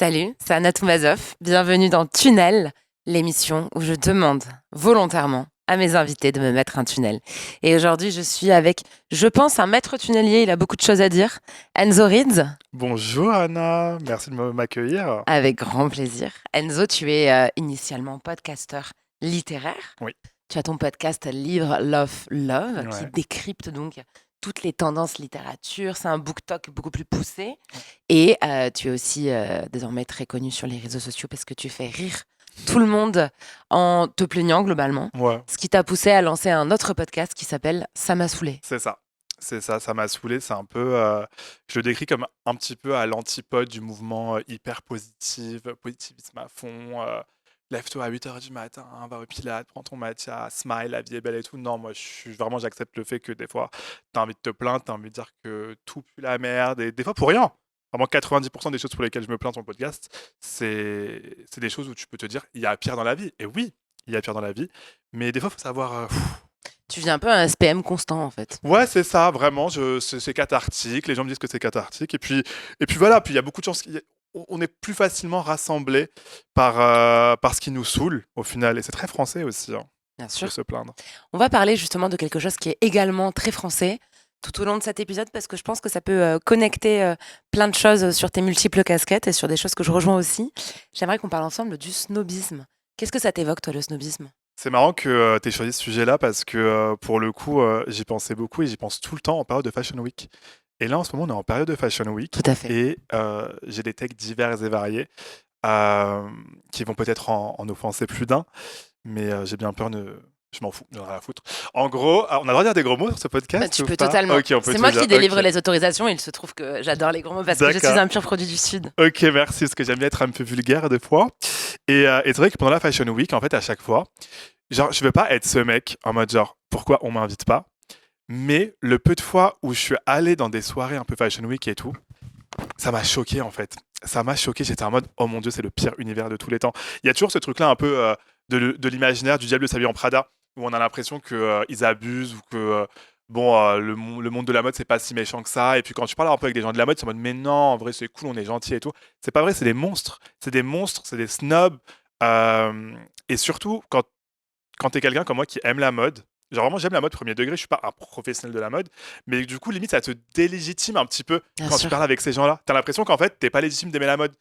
Salut, c'est Anna Toumazov. Bienvenue dans Tunnel, l'émission où je demande volontairement à mes invités de me mettre un tunnel. Et aujourd'hui, je suis avec, je pense, un maître tunnelier. Il a beaucoup de choses à dire. Enzo Rids, Bonjour Anna, merci de m'accueillir. avec grand plaisir. Enzo, tu es initialement podcasteur littéraire. Oui, Tu as ton podcast Livre, Love, Love, qui ouais. décrypte donc toutes les tendances littérature. C'est un book talk beaucoup plus poussé. Et tu es aussi désormais très connu sur les réseaux sociaux parce que tu fais rire tout le monde en te plaignant globalement. Ouais, Ce qui t'a poussé à lancer un autre podcast qui s'appelle Ça m'a saoulé. c'est ça. C'est ça m'a saoulé. C'est un peu, je le décris comme un petit peu à l'antipode du mouvement hyper positif, positivisme à fond. Lève-toi à 8 h du matin, va au Pilates, prends ton matcha, smile, la vie est belle et tout. Non, moi, j'accepte le fait que des fois, t'as envie de te plaindre, t'as envie de dire que tout pue la merde, et des fois pour rien. Vraiment, 90% des choses pour lesquelles je me plains sur le podcast, c'est des choses où tu peux te dire, il y a pire dans la vie. Et oui, il y a pire dans la vie. Mais des fois, il faut savoir. Tu viens un peu un SPM constant en fait. Ouais, c'est ça, vraiment. C'est cathartique. Les gens me disent que c'est cathartique. Et puis voilà. Puis il y a beaucoup de chances. On est plus facilement rassemblés par ce qui nous saoule au final. Et c'est très français aussi, hein, Bien de sûr. se plaindre. On va parler justement de quelque chose qui est également très français tout au long de cet épisode parce que je pense que ça peut connecter plein de choses sur tes multiples casquettes et sur des choses que je rejoins aussi. J'aimerais qu'on parle ensemble du snobisme. Qu'est-ce que ça t'évoque, toi, le snobisme? C'est marrant que tu aies choisi ce sujet-là parce que pour le coup, j'y pensais beaucoup et j'y pense tout le temps en période de Fashion Week. Et là, en ce moment, on est en période de Fashion Tout Week à fait. et j'ai des takes divers et variés euh, qui vont peut-être en offenser plus d'un, mais j'ai bien peur de. Je m'en fous, j'en ai rien à foutre. En gros, on a le droit de dire des gros mots sur ce Bah, podcast tu ou peux pas? totalement. Ok, on peut C'est tout moi dire. qui Ok, délivre les autorisations et il se trouve que j'adore les gros mots parce que je suis d'accord. un pur produit du Sud. Ok, merci, parce que j'aime bien être un peu vulgaire des fois. Et c'est vrai que pendant la Fashion Week, en fait, à chaque fois, genre, je veux pas être ce mec en mode genre, pourquoi on m'invite pas? Mais le peu de fois où je suis allé dans des soirées un peu Fashion Week et tout, ça m'a choqué en fait. Ça m'a choqué, j'étais en mode, oh mon dieu, c'est le pire univers de tous les temps. Il y a toujours ce truc-là un peu de l'imaginaire du diable s'habille en Prada, où on a l'impression que ils abusent ou que bon, le monde de la mode, c'est pas si méchant que ça. Et puis quand tu parles un peu avec des gens de la mode, c'est en mode, mais non, en vrai, c'est cool, on est gentil et tout. C'est pas vrai, c'est des monstres. C'est des monstres, c'est des snobs. Euh, et surtout, quand t'es quelqu'un comme moi qui aime la mode, genre vraiment j'aime la mode premier degré, je suis pas un professionnel de la mode, mais du coup limite ça te délégitime un petit peu Bien quand tu sûr. parles avec ces gens-là. T'as l'impression qu'en fait t'es pas légitime d'aimer la mode.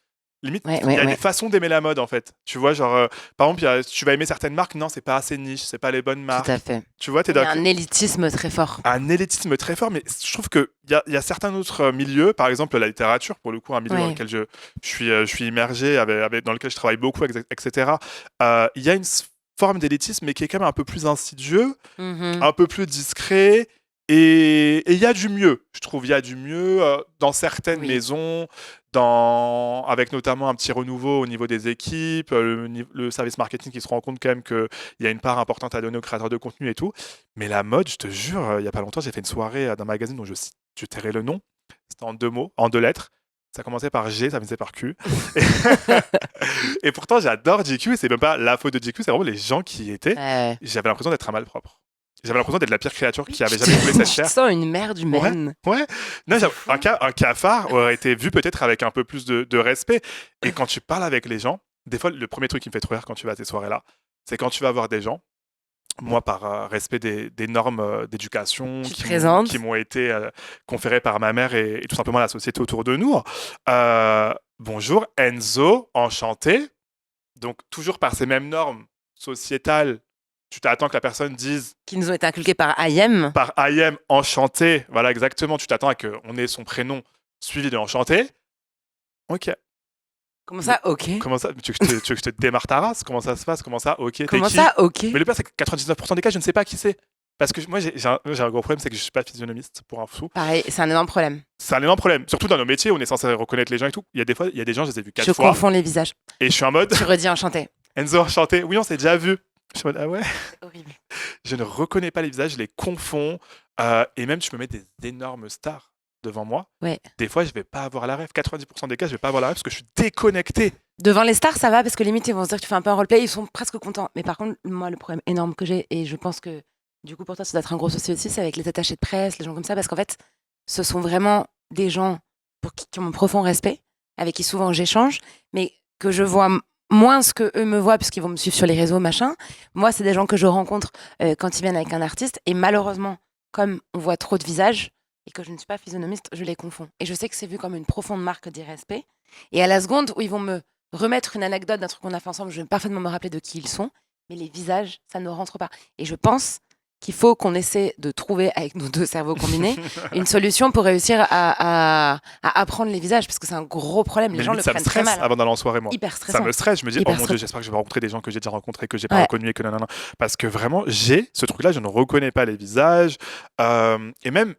Limite, Ouais, il y ouais, a des ouais. façons d'aimer la mode en fait. Tu vois, genre par exemple, tu vas aimer certaines marques, non, c'est pas assez niche, c'est pas les bonnes Tout à marques. fait. Tu vois, t'es Il y a d'accord. un élitisme très fort. Un élitisme très fort, mais je trouve qu'il y a certains autres milieux, par exemple la littérature, pour le coup, un milieu dans Ouais. lequel je suis immergé, dans lequel je travaille beaucoup, etc. Il y a une forme d'élitisme, mais qui est quand même un peu plus insidieux, Mhm. un peu plus discret. Et il y a du mieux, je trouve. Il y a du mieux dans certaines Oui. maisons, avec notamment un petit renouveau au niveau des équipes, le service marketing qui se rend compte quand même qu'il y a une part importante à donner aux créateurs de contenu et tout. Mais la mode, je te jure, il y a pas longtemps, j'ai fait une soirée d'un magazine dont je tairai le nom. C'était en 2 mots, en 2 lettres. Ça commençait par G, ça finissait par Q. Et, et pourtant, j'adore GQ, et c'est même pas la faute de GQ, c'est vraiment les gens qui y étaient. Ouais. J'avais l'impression d'être un malpropre. J'avais l'impression d'être la pire créature qui avait Tu jamais foulé cette tu te terre. sens une merde Ouais, humaine. ouais. Non, C'est fou. un cafard aurait été vu peut-être avec un peu plus de respect. Et quand tu parles avec les gens, des fois, le premier truc qui me fait trop rire quand tu vas à ces soirées-là, c'est quand tu vas voir des gens, moi, par respect des normes d'éducation Tu te qui présentes. m'ont été conférées par ma mère et tout simplement la société autour de nous. Bonjour, Enzo, enchanté. Donc, toujours par ces mêmes normes sociétales, tu t'attends que la personne dise Qui nous ont été inculqués par IM. par I am enchanté. Voilà, exactement. Tu t'attends à qu'on ait son prénom suivi de enchanté. Ok. Comment Mais ça, ok? comment ça? Tu veux que je te démarre ta race? Comment ça se passe? Comment ça? Ok. T'es Comment qui? ça, ok? Mais le pire, c'est que 99% des cas, je ne sais pas qui c'est. Parce que moi, j'ai un gros problème, c'est que je suis pas physionomiste pour un fou. Pareil, c'est un énorme problème. C'est un énorme problème. Surtout dans nos métiers, on est censé reconnaître les gens et tout. Il y a des fois, il y a des gens, je les ai vus Je 4 fois, confonds les visages. et je suis en mode Tu redis enchanté. Enzo enchanté. Oui, on s'est déjà vu. Je suis en mode ah ouais. C'est horrible. Je ne reconnais pas les visages, je les confonds. Et même, tu me mets des énormes stars devant moi. Ouais. Des fois, je vais pas avoir la ref. 90% des cas, je vais pas avoir la ref parce que je suis déconnecté. Devant les stars, ça va parce que limite, ils vont se dire que tu fais un peu un roleplay, ils sont presque contents. Mais par contre, moi, le problème énorme que j'ai, et je pense que du coup, pour toi, ça doit être un gros souci aussi, c'est avec les attachés de presse, les gens comme ça, parce qu'en fait, ce sont vraiment des gens qui ont mon profond respect, avec qui souvent j'échange, mais que je vois moins ce que eux me voient puisqu'ils vont me suivre sur les réseaux, machin. Moi, c'est des gens que je rencontre quand ils viennent avec un artiste. Et malheureusement, comme on voit trop de visages et que je ne suis pas physionomiste, je les confonds. Et je sais que c'est vu comme une profonde marque d'irrespect. Et à la seconde où ils vont me remettre une anecdote d'un truc qu'on a fait ensemble, je vais parfaitement me rappeler de qui ils sont. Mais les visages, ça ne rentre pas. Et je pense qu'il faut qu'on essaie de trouver, avec nos deux cerveaux combinés, une solution pour réussir à apprendre les visages, parce que c'est un gros problème. Les Mais gens le limite, ça me prennent très stresse mal. avant d'aller en soirée, moi. Hyper Ça stressant. me stresse. Je me dis, oh Hyper mon Dieu, stressant. j'espère que je vais rencontrer des gens que j'ai déjà rencontrés, que j'ai pas Ouais. reconnus et que nanana. Parce que vraiment, j'ai ce truc-là, je ne reconnais pas les visages. Et même,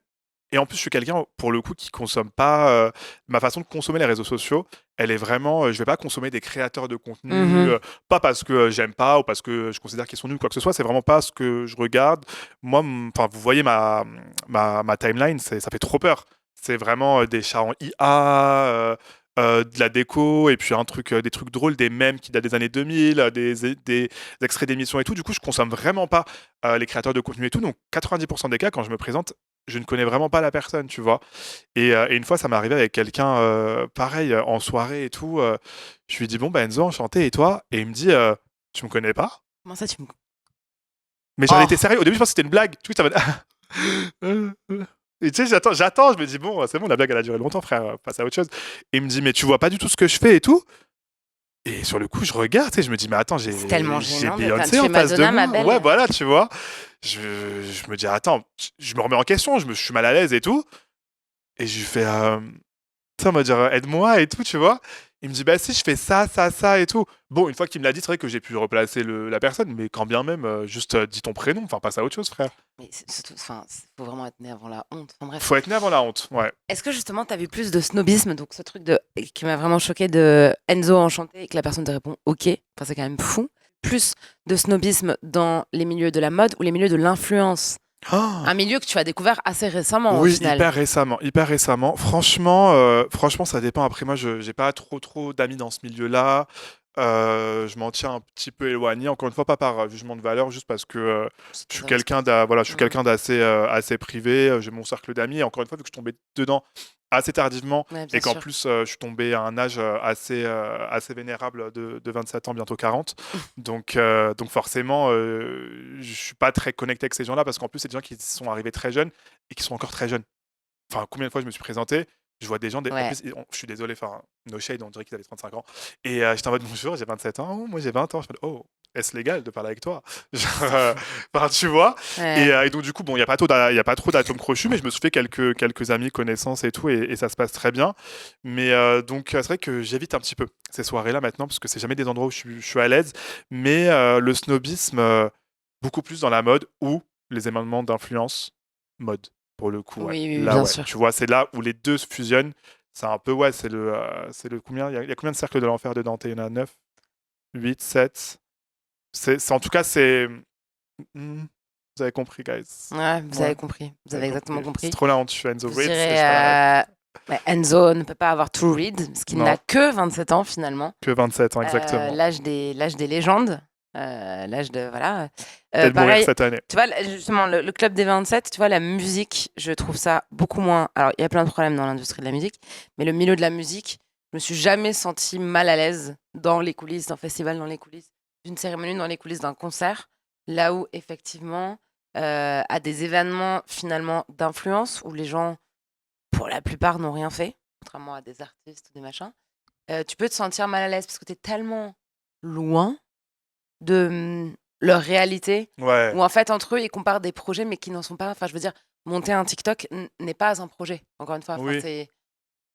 et en plus, je suis quelqu'un, pour le coup, qui consomme pas. Ma façon de consommer les réseaux sociaux, elle est vraiment. Je vais pas consommer des créateurs de contenu, Mhm. pas parce que j'aime pas ou parce que je considère qu'ils sont nuls, quoi que ce soit. C'est vraiment pas ce que je regarde. Moi, enfin, vous voyez ma timeline, ça fait trop peur. C'est vraiment des chats en IA. De la déco et puis des trucs drôles, des mèmes qui datent des années 2000, des extraits d'émissions et tout. Du coup, je consomme vraiment pas les créateurs de contenu et tout. Donc, 90% des cas, quand je me présente, je ne connais vraiment pas la personne, tu vois. Et une fois, ça m'est arrivé avec quelqu'un, pareil, en soirée et tout. Je lui dis, bon, bah Enzo, enchanté, et toi? Et il me dit, tu me connais pas? Comment ça, tu me... Mais j'en étais Oh, sérieux. Au début, je pensais que c'était une blague. Tu vois, ça va. Et tu sais, je me dis, bon, c'est bon, la blague, elle a duré longtemps, frère, passe à autre chose. Et il me dit, mais tu vois pas du tout ce que je fais et tout? Et sur le coup, je regarde, tu sais, je me dis, mais attends, c'est tellement j'ai gênant. Beyoncé Tu en es face de Madonna, ma moi. Ouais, belle. voilà, tu vois. Je me dis, attends, je me remets en question, je suis mal à l'aise et tout. Et je lui fais, tu sais, on va dire, aide-moi et tout, tu vois. Il me dit, bah si, je fais ça, ça, ça et tout. Bon, une fois qu'il me l'a dit, c'est vrai que j'ai pu replacer la personne, mais quand bien même, juste dis ton prénom, enfin, passe à autre chose, frère. Mais surtout, enfin, faut vraiment être né avant la honte. Enfin bref. Faut être né avant la honte, ouais. Est-ce que justement, tu as vu plus de snobisme, donc ce truc qui m'a vraiment choqué de Enzo enchanté et que la personne te répond OK, enfin c'est quand même fou. Plus de snobisme dans les milieux de la mode ou les milieux de l'influence. Un Ah, milieu que tu as découvert assez récemment au oui, final. hyper récemment, hyper récemment. Franchement, ça dépend. Après, moi, je j'ai pas trop d'amis dans ce milieu-là. Je m'en tiens un petit peu éloigné. Encore une fois, pas par jugement de valeur, juste parce que C'est je suis très respecté. voilà, je suis Mm. quelqu'un d'assez assez privé. J'ai mon cercle d'amis. Et encore une fois, vu que je suis tombé dedans assez tardivement Ouais, et bien qu'en sûr. plus, je suis tombé à un âge assez vénérable de 27 ans, bientôt 40. Donc forcément, je suis pas très connecté avec ces gens-là parce qu'en plus, c'est des gens qui sont arrivés très jeunes et qui sont encore très jeunes. Enfin, combien de fois je me suis présenté, je vois des gens, en Ouais. plus, je suis désolé, enfin, no shade, on dirait qu'ils avaient 35 ans. Et j'étais en mode bonjour, j'ai 27 ans, oh, moi j'ai 20 ans. Je fais, oh, est-ce légal de parler avec toi? Genre, C'est fou. enfin, tu vois. Ouais. Et donc, du coup, bon, il n'y a y a pas trop d'atomes crochus, mais je me suis fait quelques amis, connaissances et tout, et ça se passe très bien. Mais donc, c'est vrai que j'évite un petit peu ces soirées-là maintenant, parce que c'est jamais des endroits où je suis à l'aise. Mais le snobisme, beaucoup plus dans la mode ou les événements d'influence mode. Pour le coup, ouais. Oui, oui, oui, Là, bien ouais. sûr. Tu vois, c'est là où les deux se fusionnent. C'est un peu, ouais, c'est le combien? Il y a combien de cercles de l'enfer de Dante? Il y en a 9, 8, 7. En tout cas, c'est. Hmm, vous avez compris, guys. Ouais, vous Ouais, avez compris. Vous vous avez avez exactement compris. C'est compris. trop la honte, je suis Enzo Je Reeds et j'ai pas la ref. dirais Enzo ne peut pas avoir tout read, parce qu'il n'a Non, que 27 ans finalement. que 27 ans, exactement. L'âge des légendes. L'âge de. Voilà. Peut-être mourir Pareil, cette année. tu vois, justement, le club des 27, tu vois, la musique, je trouve ça beaucoup moins. Alors, il y a plein de problèmes dans l'industrie de la musique, mais le milieu de la musique, je me suis jamais sentie mal à l'aise dans les coulisses d'un festival, dans les coulisses d'une cérémonie, dans les coulisses d'un concert. Là où, effectivement, à des événements finalement d'influence où les gens, pour la plupart, n'ont rien fait, contrairement à des artistes ou des machins, tu peux te sentir mal à l'aise parce que tu es tellement loin de leur réalité, Ouais. où en fait, entre eux, ils comparent des projets, mais qui n'en sont pas. Enfin, je veux dire, monter un TikTok n'est pas un projet, encore une fois. Enfin, Oui.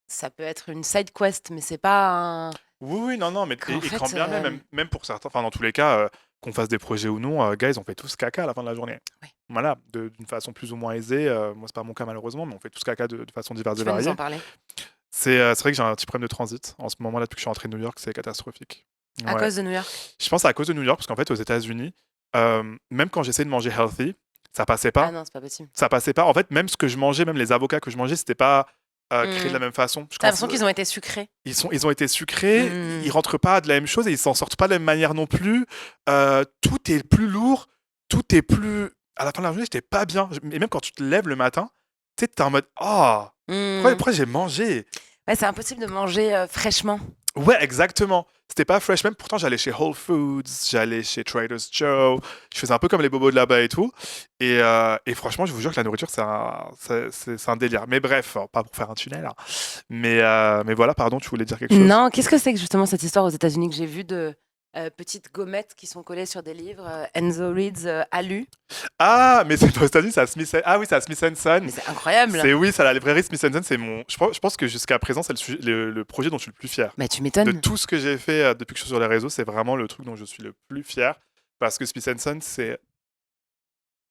ça peut être une side quest, mais c'est pas un. Oui, oui, non, non, mais Qu'en et quand fait, bien même, même pour certains, enfin dans tous les cas, qu'on fasse des projets ou non, guys, on fait tous caca à la fin de la journée. ouais. Voilà, d'une façon plus ou moins aisée. Moi, c'est pas mon cas malheureusement, mais on fait tous caca de façon diverse Tu et peux nous en variée. parler C'est vrai que j'ai un petit problème de transit en ce moment-là depuis que je suis rentré de New York, c'est catastrophique. à Ouais. cause de New York? Je pense à cause de New York parce qu'en fait aux États-Unis, même quand j'essayais de manger healthy, ça passait Ah pas. non, c'est pas possible. Ça passait pas. En fait, même ce que je mangeais, même les avocats que je mangeais, c'était pas créé de la Hmm. même façon. T'as l'impression qu'ils ont été sucrés. Ils ont été sucrés, Hmm. ils rentrent pas de la même chose et ils s'en sortent pas de la même manière non plus. Tout est plus lourd, tout est plus. À la fin de la journée, j'étais pas bien. Et même quand tu te lèves le matin, tu sais, t'es en mode, ah, Hmm. pourquoi j'ai mangé? Ouais, c'est impossible de manger fraîchement. Ouais, exactement. C'était pas fresh même. Pourtant, j'allais chez Whole Foods, j'allais chez Trader's Joe. Je faisais un peu comme les bobos de là-bas et tout. Et franchement, je vous jure que la nourriture, c'est un délire. Mais bref, pas pour faire un tunnel, hein. Mais voilà, pardon, tu voulais dire quelque chose? Non, qu'est-ce que c'est que justement cette histoire aux États-Unis que j'ai vue de petites gommettes qui sont collées sur des livres, Enzo Reads a lu. Ah, mais c'est aux États-Unis, c'est à Smith. Ah oui, c'est à Smith Son. Mais c'est incroyable. C'est oui, c'est à la librairie Smith Son. C'est mon. Je pense que jusqu'à présent, c'est le projet dont je suis le plus fier. Bah, tu De m'étonnes. tout ce que j'ai fait depuis que je suis sur les réseaux, c'est vraiment le truc dont je suis le plus fier. Parce que Smith Son, c'est.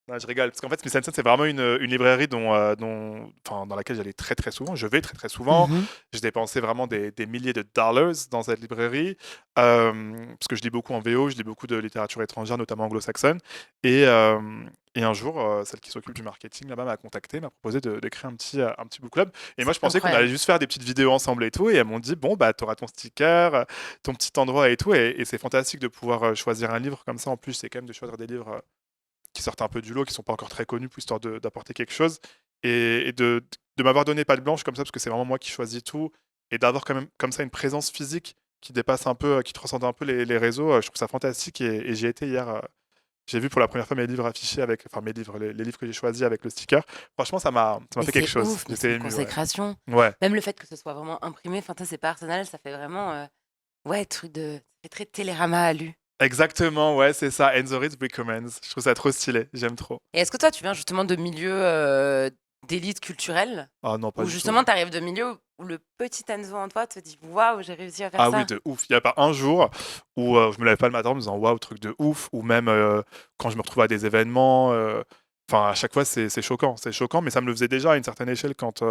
Non, je rigole, parce qu'en fait, Smith Son, c'est vraiment une librairie enfin, dans laquelle j'allais très très souvent. Je vais très très souvent. Mhm. J'ai dépensé vraiment des milliers de dollars dans cette librairie. Parce que je lis beaucoup en VO, je lis beaucoup de littérature étrangère, notamment anglo-saxonne. Et un jour, celle qui s'occupe du marketing là-bas m'a contacté, m'a proposé de créer un petit book club. Et moi, C'est je pensais qu'on allait incroyable. juste faire des petites vidéos ensemble et tout. Et elles m'ont dit, bon, bah, t'auras ton sticker, ton petit endroit et tout. Et c'est fantastique de pouvoir choisir un livre comme ça. En plus, c'est quand même de choisir des livres qui sortent un peu du lot, qui sont pas encore très connus, pour histoire d'apporter quelque chose. Et de m'avoir donné patte blanche comme ça, parce que c'est vraiment moi qui choisis tout. Et d'avoir quand même comme ça une présence physique qui dépasse un peu, qui transcende un peu les réseaux, je trouve ça fantastique. Et j'y ai été hier. J'ai vu pour la première fois mes livres affichés avec, enfin mes livres, les livres que j'ai choisis avec le sticker. Franchement, ça m'a Mais fait quelque c'est chose. ouf, mais c'est J'étais une ému, ouais. consécration. Ouais, Même le fait que ce soit vraiment imprimé, enfin, ça, c'est pas personnel, ça fait vraiment, ouais, truc de. Ça fait très Télérama à lu. exactement, ouais, c'est ça. And the Reads Recommends. Je trouve ça trop stylé. J'aime trop. Et est-ce que toi, tu viens justement de milieux d'élite culturelle, Ah non, pas ou du tout. justement, tu arrives de milieux où le petit Enzo en toi te dit waouh, j'ai réussi à faire Ah oui, ça? de ouf. Il n'y a pas un jour où je me lève pas le matin en me disant waouh, truc de ouf, ou même quand je me retrouve à des événements. Enfin, à chaque fois, c'est choquant. C'est choquant, mais ça me le faisait déjà à une certaine échelle quand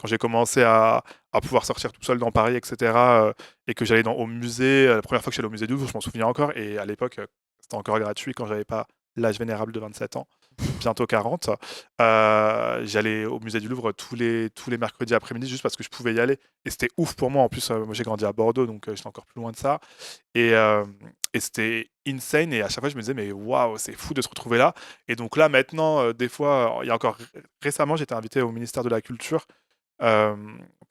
j'ai commencé à pouvoir sortir tout seul dans Paris, etc. Et que j'allais au musée. La première fois que j'allais au musée du Louvre, je m'en souviens encore. Et à l'époque, c'était encore gratuit quand j'avais pas l'âge vénérable de 27 ans, bientôt 40. J'allais au musée du Louvre tous les mercredis après-midi juste parce que je pouvais y aller. Et c'était ouf pour moi. En plus, moi j'ai grandi à Bordeaux, donc j'étais encore plus loin de ça. Et, euh, et c'était insane. Et à chaque fois, je me disais, mais waouh, c'est fou de se retrouver là. Et donc là, maintenant, des fois, il y a encore récemment, j'étais invité au ministère de la Culture euh,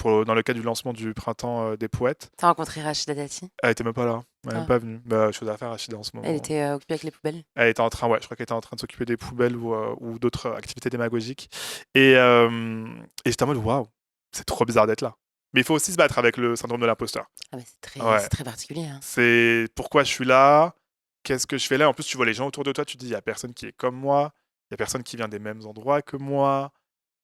dans le cadre du lancement du Printemps des Poètes. T'as rencontré Rachida Dati? Elle était même pas là. Elle est même Ah, pas venue. Bah, chose à faire, Rachida, en ce elle moment. était occupée avec les poubelles. Elle était en train, ouais, je crois qu'elle était en train de s'occuper des poubelles ou d'autres activités démagogiques. Et j'étais en mode, waouh, c'est trop bizarre d'être là. Mais il faut aussi se battre avec le syndrome de l'imposteur. Ah, mais Ouais. c'est très particulier, hein. C'est pourquoi je suis là, qu'est-ce que je fais là. En plus, tu vois les gens autour de toi, tu te dis, il y a personne qui est comme moi, il y a personne qui vient des mêmes endroits que moi,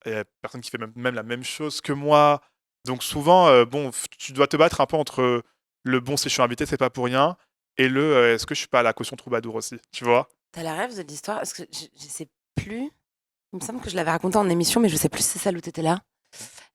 il y a personne qui fait même la même chose que moi. Donc souvent, bon, tu dois te battre un peu entre le bon, si je suis invité, c'est pas pour rien, et est-ce que je suis pas à la caution troubadour aussi, tu vois? T'as la rêve de l'histoire? Parce que je sais plus. Il me semble que je l'avais raconté en émission, mais je sais plus si c'est celle où t'étais là.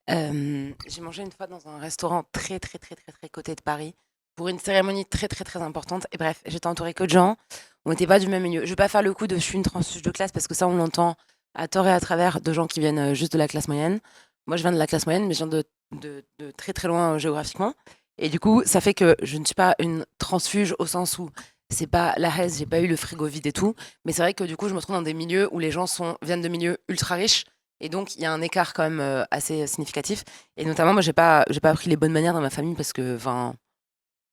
J'ai mangé une fois dans un restaurant très, très, très, très, très côté de Paris pour une cérémonie très, très, très importante. Et bref, j'étais entourée que de gens. On n'était pas du même milieu. Je vais pas faire le coup de je suis une transfuge de classe parce que ça, on l'entend à tort et à travers de gens qui viennent juste de la classe moyenne. Moi, je viens de la classe moyenne, mais je viens de très, très loin géographiquement. Et du coup, ça fait que je ne suis pas une transfuge au sens où c'est pas la haise, j'ai pas eu le frigo vide et tout. Mais c'est vrai que du coup, je me trouve dans des milieux où les gens viennent de milieux ultra riches et donc, il y a un écart quand même assez significatif. Et notamment, moi, j'ai pas appris les bonnes manières dans ma famille parce que, enfin,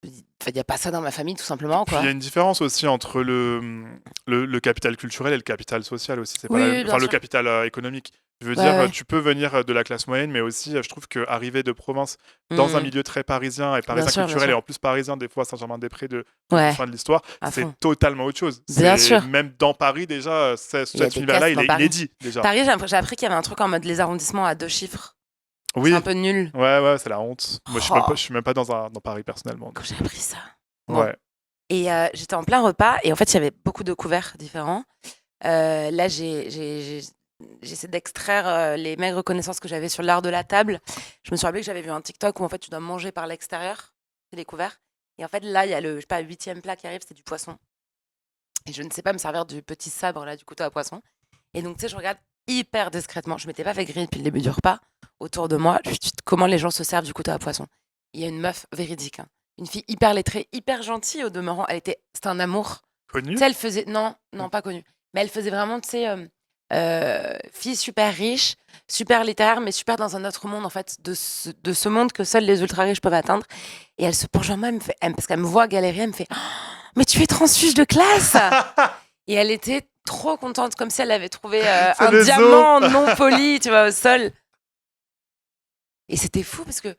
il n'y a pas ça dans ma famille, tout simplement, Puis il y quoi. a une différence aussi entre le capital culturel et le capital social aussi. C'est pas Oui, la oui, bien enfin, le sûr. capital économique. Je veux Ouais, dire, ouais. tu peux venir de la classe moyenne, mais aussi, je trouve qu'arriver de province dans un Mhm. milieu très parisien et Bien parisien sûr, bien culturel, et sûr. en plus parisien, des fois Saint-Germain-des-Prés de Ouais, fin de l'histoire, à fond. c'est totalement autre chose. Bien C'est sûr. même dans Paris déjà, Il y a cet des univers-là, castes il dans est Paris. inédit déjà. Paris, j'ai appris qu'il y avait un truc en mode les arrondissements à 2 chiffres. C'est un Oui, peu nul. ouais, ouais, c'est la honte. Moi, Oh, je suis même pas dans Paris personnellement. quand Donc, j'ai appris ça. Bon. ouais. Et j'étais en plein repas et en fait, il y avait beaucoup de couverts différents. Là, j'essaie d'extraire les maigres connaissances que j'avais sur l'art de la table. Je me suis rappelé que j'avais vu un TikTok où en fait tu dois manger par l'extérieur, c'est les couverts. Et en fait là, il y a le je sais pas, 8e plat qui arrive, c'est du poisson. Et je ne sais pas me servir du petit sabre là, du couteau à poisson. Et donc tu sais, je regarde hyper discrètement. Je m'étais pas fait griller depuis le début du repas. Autour de moi, juste comment les gens se servent du couteau à poisson. Il y a une meuf véridique, hein. Une fille hyper lettrée, hyper gentille au demeurant. C'était un amour. Tu Connu? sais, elle faisait. Non, non, pas connue. Mais elle faisait vraiment, tu sais. fille super riche, super littéraire, mais super dans un autre monde, en fait, de ce monde que seuls les ultra riches peuvent atteindre. Et elle se penche en moi, parce qu'elle me voit galérer, elle me fait mais tu es transfuge de classe. Et elle était trop contente, comme si elle avait trouvé C'est un les os. diamant non poli, tu vois, au sol. Et c'était fou parce que,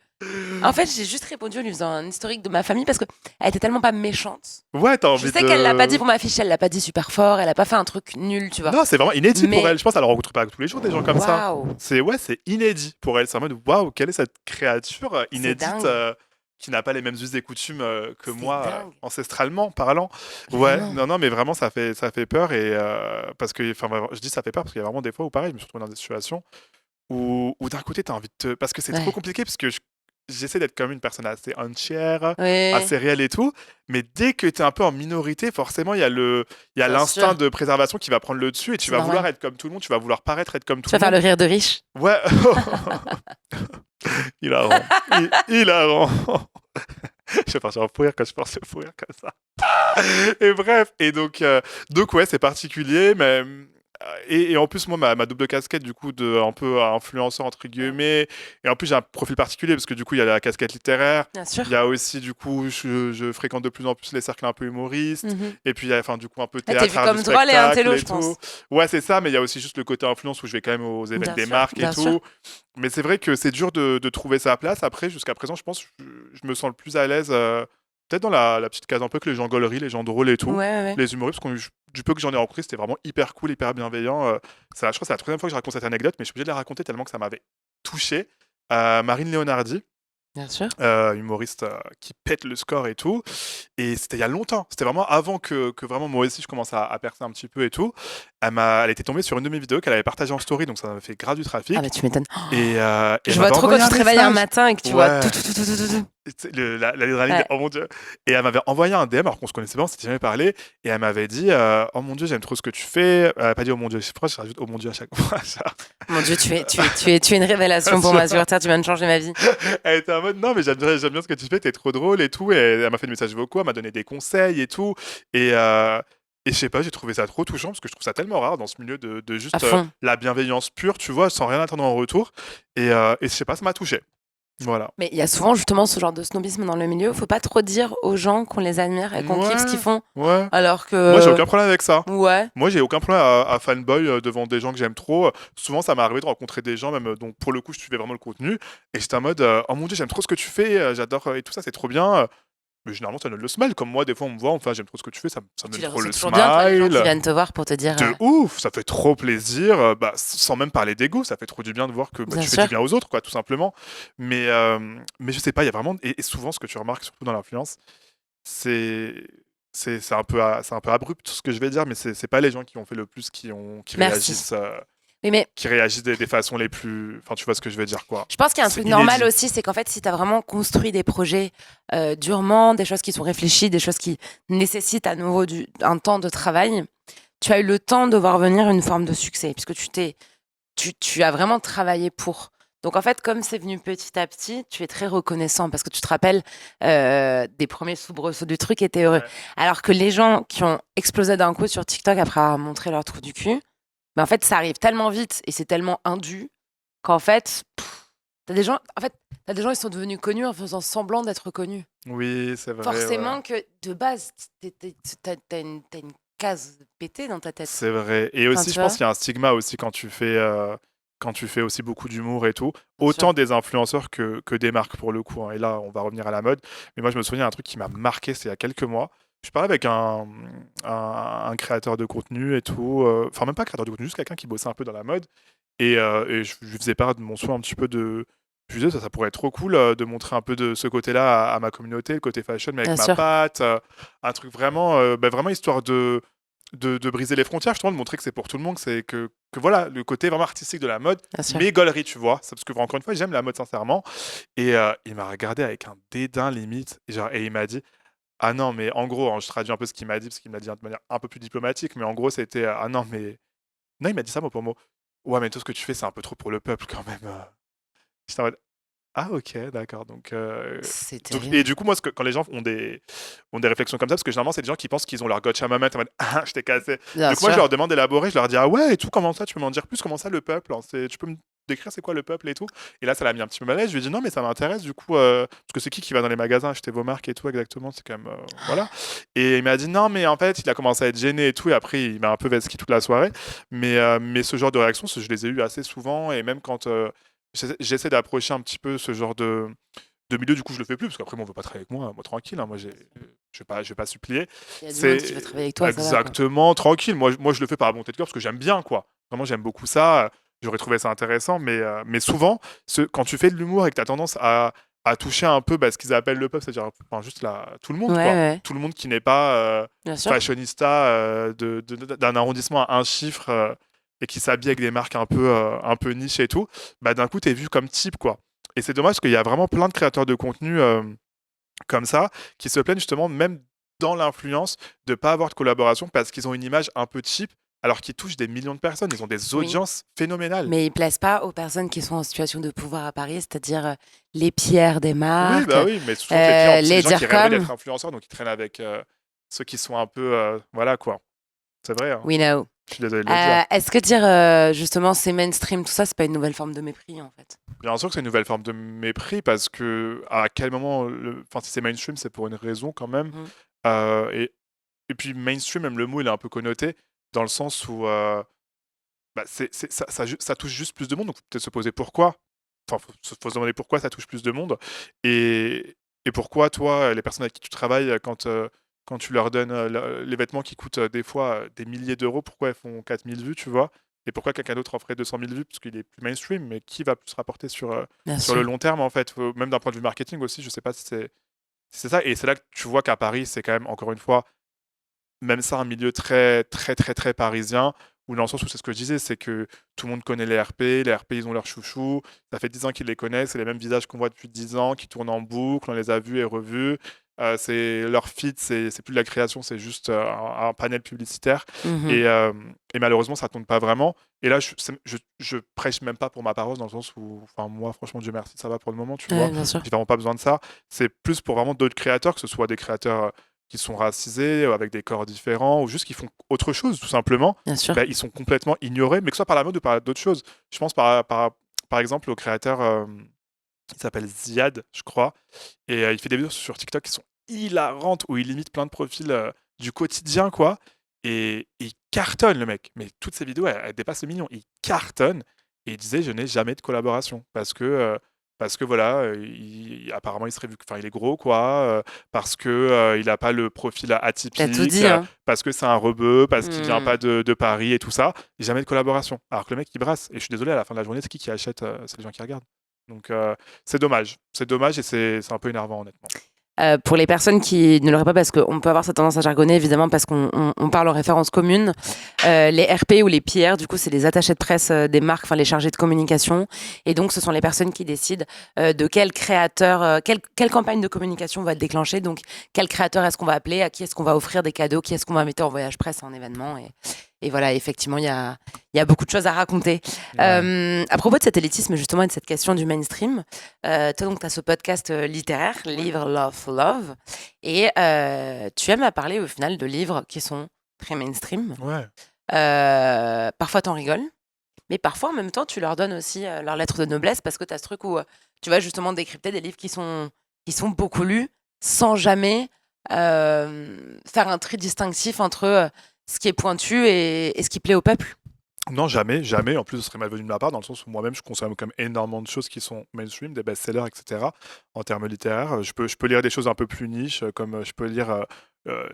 en fait, j'ai juste répondu en lui faisant un historique de ma famille parce qu'elle était tellement pas méchante. Ouais, t'as Je envie sais qu'elle l'a pas dit de. pour ma fiche, elle l'a pas dit super fort, elle a pas fait un truc nul, tu vois. Non, c'est vraiment inédit pour Mais elle. Je pense qu'elle ne rencontre pas tous les jours des gens comme ça. waouh, C'est inédit pour elle. C'est en mode waouh, quelle est cette créature c'est inédite dingue, qui n'a pas les mêmes us et coutumes que c'est moi, dingue, ancestralement parlant. Ouais, vraiment. non, mais vraiment, ça fait peur. Et parce que, enfin, je dis ça fait peur parce qu'il y a vraiment des fois où, pareil, je me suis retrouvé dans des situations où d'un côté, tu as envie de te. Parce que c'est trop Ouais. compliqué, parce que j'essaie d'être comme une personne assez entière, Oui, assez réelle et tout, mais dès que tu es un peu en minorité, forcément, il y a bien l'instinct sûr, de préservation qui va prendre le dessus et tu c'est vas vouloir normal. être comme tout le monde, tu vas vouloir paraître être comme Tu tout vas le faire le monde. rire de riche. Ouais, hilarant. Hilarant. Je vais partir en fou rire quand je pense au fou rire comme ça. Et bref, donc ouais, c'est particulier, mais et en plus moi ma double casquette du coup de un peu influenceur entre guillemets, et en plus j'ai un profil particulier parce que du coup il y a la casquette littéraire, Bien il y sûr. a aussi du coup je fréquente de plus en plus les cercles un peu humoristes, Mhm. et puis il y a enfin du coup un peu Ah, t'es théâtre, vu art du comme drôle et spectacle intello, et je tout. pense. Ouais, c'est ça, mais il y a aussi juste le côté influence où je vais quand même aux événements des marques et Bien sûr. tout. Mais c'est vrai que c'est dur de trouver sa place. Après, jusqu'à présent, je pense que je me sens le plus à l'aise, peut-être dans la petite case un peu que les gens gauleries, les gens drôles et Ouais, tout. ouais, ouais. Les humoristes, parce que du peu que j'en ai rencontré, c'était vraiment hyper cool, hyper bienveillant. Je crois que c'est la troisième fois que je raconte cette anecdote, mais je suis obligé de la raconter tellement que ça m'avait touché. Marine Leonardi, Bien sûr. humoriste qui pète le score et tout. Et c'était il y a longtemps. C'était vraiment avant que vraiment moi aussi je commence à percer un petit peu et tout. Elle était tombée sur une de mes vidéos qu'elle avait partagée en story, donc ça m'a fait grave du Ah bah trafic. tu m'étonnes. Et elle Je vois m'avait trop quand envoyé tu un te réveilles un message. matin et que tu vois tout, Ouais. tout, tout, tout, tout, tout, tout. L'adrénaline, Ouais. oh mon dieu. Et elle m'avait envoyé un DM alors qu'on se connaissait pas, on s'était jamais parlé. Et elle m'avait dit oh mon dieu, j'aime trop ce que tu fais. Elle a pas dit oh mon dieu, je sais pas, je rajoute oh mon dieu à chaque fois. Mon Dieu, tu es une révélation pour moi, sur Terre, tu viens de changer ma vie. Elle était en mode non, mais j'aime bien ce que tu fais, t'es trop drôle et tout. Et elle m'a fait des messages vocaux, elle m'a donné des conseils et tout. Et, euh, et je sais pas, j'ai trouvé ça trop touchant parce que je trouve ça tellement rare dans ce milieu de À juste fond. la bienveillance pure, tu vois, sans rien attendre en retour. Et je sais pas, ça m'a touché. Voilà. Mais il y a souvent justement ce genre de snobisme dans le milieu. Faut pas trop dire aux gens qu'on les admire et qu'on kiffe ce qu'ils Ouais, font. ouais. Alors Moi, j'ai que, aucun problème avec ça. ouais, Moi, j'ai aucun problème à fanboy devant des gens que j'aime trop. Souvent, ça m'est arrivé de rencontrer des gens, même donc pour le coup, je suivais vraiment le contenu. Et j'étais en mode oh mon dieu, j'aime trop ce que tu fais, j'adore et tout ça, c'est trop bien. Mais généralement, ça donne le smile. Comme moi, des fois, on me voit, enfin, j'aime trop ce que tu fais, ça me tu donne les trop reçois le toujours bien, toi, les gens qui smile. viennent te voir pour te dire, De ouf, ça fait trop plaisir. Bah, sans même parler d'ego, ça fait trop du bien de voir que bah, bien tu fais du sûr. bien aux autres, quoi, tout simplement. Mais je sais pas, il y a vraiment. Et souvent, ce que tu remarques, surtout dans l'influence, c'est. C'est c'est un peu abrupt ce que je vais dire, mais c'est pas les gens qui ont fait le plus Merci. Oui, mais qui réagissent des façons les plus. Enfin, tu vois ce que je veux dire, quoi. je pense qu'il y a un C'est truc normal inédit. aussi, c'est qu'en fait, si tu as vraiment construit des projets durement, des choses qui sont réfléchies, des choses qui nécessitent à nouveau un temps de travail, tu as eu le temps de voir venir une forme de succès, puisque tu as vraiment travaillé pour. Donc en fait, comme c'est venu petit à petit, tu es très reconnaissant parce que tu te rappelles des premiers soubresauts du truc et t'es heureux. Ouais. Alors que les gens qui ont explosé d'un coup sur TikTok après avoir montré leur trou du cul, mais en fait, ça arrive tellement vite et c'est tellement indu qu'en fait, t'as des gens, en fait, t'as des gens, ils sont devenus connus en faisant semblant d'être connus. Oui, c'est vrai, ouais. Forcément que de base, t'as une case pétée dans ta tête. C'est vrai. Et Enfin, aussi, tu je pense vois, qu'il y a un stigma aussi quand tu fais aussi beaucoup d'humour et tout. bien sûr. Autant des influenceurs que des marques pour le coup, hein. Et là, on va revenir à la mode. Mais moi, je me souviens d'un truc qui m'a marqué, c'est il y a quelques mois. Je parlais avec un créateur de contenu et tout. Enfin, même pas créateur de contenu, juste quelqu'un qui bossait un peu dans la mode. Et je lui faisais part de mon souhait un petit peu de. Je lui disais, ça pourrait être trop cool de montrer un peu de ce côté-là à ma communauté, le côté fashion, mais avec Bien ma sûr. patte. Un truc vraiment, bah, vraiment histoire de briser les frontières, justement, de montrer que c'est pour tout le monde, que voilà, le côté vraiment artistique de la mode, Bien sûr. mais gaulerie, tu vois. C'est parce que, encore une fois, j'aime la mode sincèrement. Et il m'a regardé avec un dédain limite. Et il m'a dit, ah non, mais en gros, hein, je traduis un peu ce qu'il m'a dit, parce qu'il m'a dit de manière un peu plus diplomatique, mais en gros, c'était, ah non, mais. Non, il m'a dit ça mot pour mot. Ouais, mais tout ce que tu fais, c'est un peu trop pour le peuple quand même. J'étais en mode, Ah ok, d'accord. C'est Et terrible. du coup, moi, quand les gens ont des réflexions comme ça, parce que généralement, c'est des gens qui pensent qu'ils ont leur gotcha moment en mode ah, je t'ai cassé. Bien Donc moi, je sûr. leur demande d'élaborer, je leur dis ah ouais, et tout, comment ça, tu peux m'en dire plus, comment ça, le peuple, hein, tu peux me décrire c'est quoi le peuple et tout. Et là, ça l'a mis un petit peu mal à l'aise. Je lui ai dit non, mais ça m'intéresse, du coup, parce que c'est qui va dans les magasins acheter vos marques et tout, exactement, c'est quand même. Voilà. Et il m'a dit non, mais en fait, il a commencé à être gêné et tout, et après, il m'a un peu vesqui toute la soirée. Mais ce genre de réactions, je les ai eues assez souvent, et même quand. J'essaie d'approcher un petit peu ce genre de milieu, du coup, je le fais plus, parce qu'après, moi, on veut pas travailler avec moi tranquille, hein, moi, je vais pas supplier. Il y a du monde qui veut C'est travailler avec toi, ça va, quoi. exactement tranquille. Moi, je le fais par bonté de cœur, parce que j'aime bien, quoi. Vraiment, j'aime beaucoup ça. J'aurais trouvé ça intéressant, mais souvent, quand tu fais de l'humour et que tu as tendance à toucher un peu ce qu'ils appellent le peuple, c'est-à-dire enfin, juste tout le Ouais, monde, quoi. ouais, Tout le monde qui n'est pas bien sûr. fashionista d'un arrondissement à un chiffre et qui s'habille avec des marques un peu niche et tout, d'un coup, tu es vu comme type, quoi. Et c'est dommage parce qu'il y a vraiment plein de créateurs de contenu comme ça qui se plaignent justement, même dans l'influence, de pas avoir de collaboration parce qu'ils ont une image un peu cheap alors qu'ils touchent des millions de personnes. Ils ont des Oui. audiences phénoménales. Mais ils plaisent pas aux personnes qui sont en situation de pouvoir à Paris, c'est-à-dire les pierres des Oui, marques, bah oui, mais souvent que les clients, en plus, c'est des les gens qui rêveraient DIRCOM. d'être influenceurs, donc ils traînent avec ceux qui sont un peu. Voilà quoi. C'est vrai, hein. We know. Je suis désolé de le dire. Est-ce que dire justement c'est mainstream, tout ça, c'est pas une nouvelle forme de mépris en fait? Bien sûr que c'est une nouvelle forme de mépris parce que à quel moment. Enfin, si c'est mainstream, c'est pour une raison quand même. Mhm. Et puis mainstream, même le mot, il est un peu connoté dans le sens où ça touche juste plus de monde, donc faut peut-être se poser pourquoi. Enfin, faut se demander pourquoi ça touche plus de monde. Et, et pourquoi, toi, les personnes avec qui tu travailles, quand tu leur donnes les vêtements qui coûtent des fois des milliers d'euros, pourquoi elles font 4000 vues, tu vois? Et pourquoi quelqu'un d'autre en ferait 200 000 vues, parce qu'il est plus mainstream, mais qui va plus rapporter Bien sur le sûr. long terme, en fait? Même d'un point de vue marketing aussi, je sais pas si c'est ça. Et c'est là que tu vois qu'à Paris, c'est quand même, encore une fois, même ça, un milieu très, très, très, très parisien, où dans le sens où c'est ce que je disais, c'est que tout le monde connaît les RP, ils ont leurs chouchous, ça fait 10 ans qu'ils les connaissent, c'est les mêmes visages qu'on voit depuis 10 ans, qui tournent en boucle, on les a vus et revus. C'est leur feed, c'est plus de la création, c'est juste un panel publicitaire. Mhm. Et malheureusement, ça tourne pas vraiment. Et là, je prêche même pas pour ma paroisse, dans le sens où, enfin, moi, franchement, Dieu merci, ça va pour le moment, tu vois. Ouais, bien sûr. J'ai vraiment pas besoin de ça. C'est plus pour vraiment d'autres créateurs, que ce soit des créateurs qui sont racisés, avec des corps différents, ou juste qui font autre chose, tout simplement, Bien sûr. ils sont complètement ignorés, mais que ce soit par la mode ou par d'autres choses. Je pense par exemple au créateur qui s'appelle Ziad, je crois, et il fait des vidéos sur TikTok qui sont hilarantes, où il imite plein de profils du quotidien, quoi, et il cartonne, le mec. Mais toutes ses vidéos, elles dépassent le million. Il cartonne, et il disait, je n'ai jamais de collaboration, parce que voilà, apparemment il serait vu, enfin il est gros quoi, parce que il n'a pas le profil T'as tout atypique, dit, hein. parce que c'est un rebeu, parce qu'il vient Hmm. pas de Paris et tout ça, et jamais de collaboration. Alors que le mec il brasse, et je suis désolé, à la fin de la journée, c'est qui achète, c'est les gens qui regardent. Donc c'est dommage et c'est un peu énervant honnêtement. Pour les personnes qui ne l'auraient pas, parce qu'on peut avoir cette tendance à jargonner, évidemment, parce qu'on parle en référence commune, les RP ou les PR, du coup, c'est les attachés de presse des marques, enfin les chargés de communication. Et donc, ce sont les personnes qui décident de quel créateur, quelle campagne de communication va être déclenchée. Donc, quel créateur est-ce qu'on va appeler, à qui est-ce qu'on va offrir des cadeaux, qui est-ce qu'on va mettre en voyage presse, en événement. Et voilà, effectivement, il y a beaucoup de choses à raconter. Ouais. À propos de cet élitisme, justement, et de cette question du mainstream, toi, donc, tu as ce podcast littéraire, Livre, Love, Love, et tu aimes à parler, au final, de livres qui sont très mainstream. Ouais. Parfois, t'en rigoles, mais parfois, en même temps, tu leur donnes aussi leur lettre de noblesse, parce que tu as ce truc où tu vas justement décrypter des livres qui sont beaucoup lus, sans jamais faire un tri distinctif entre ce qui est pointu et ce qui plaît au peuple. Non, jamais, jamais. En plus, ce serait malvenu de ma part, dans le sens où moi-même, je consomme quand même énormément de choses qui sont mainstream, des best-sellers, etc. En termes littéraires, je peux lire des choses un peu plus niches, comme je peux lire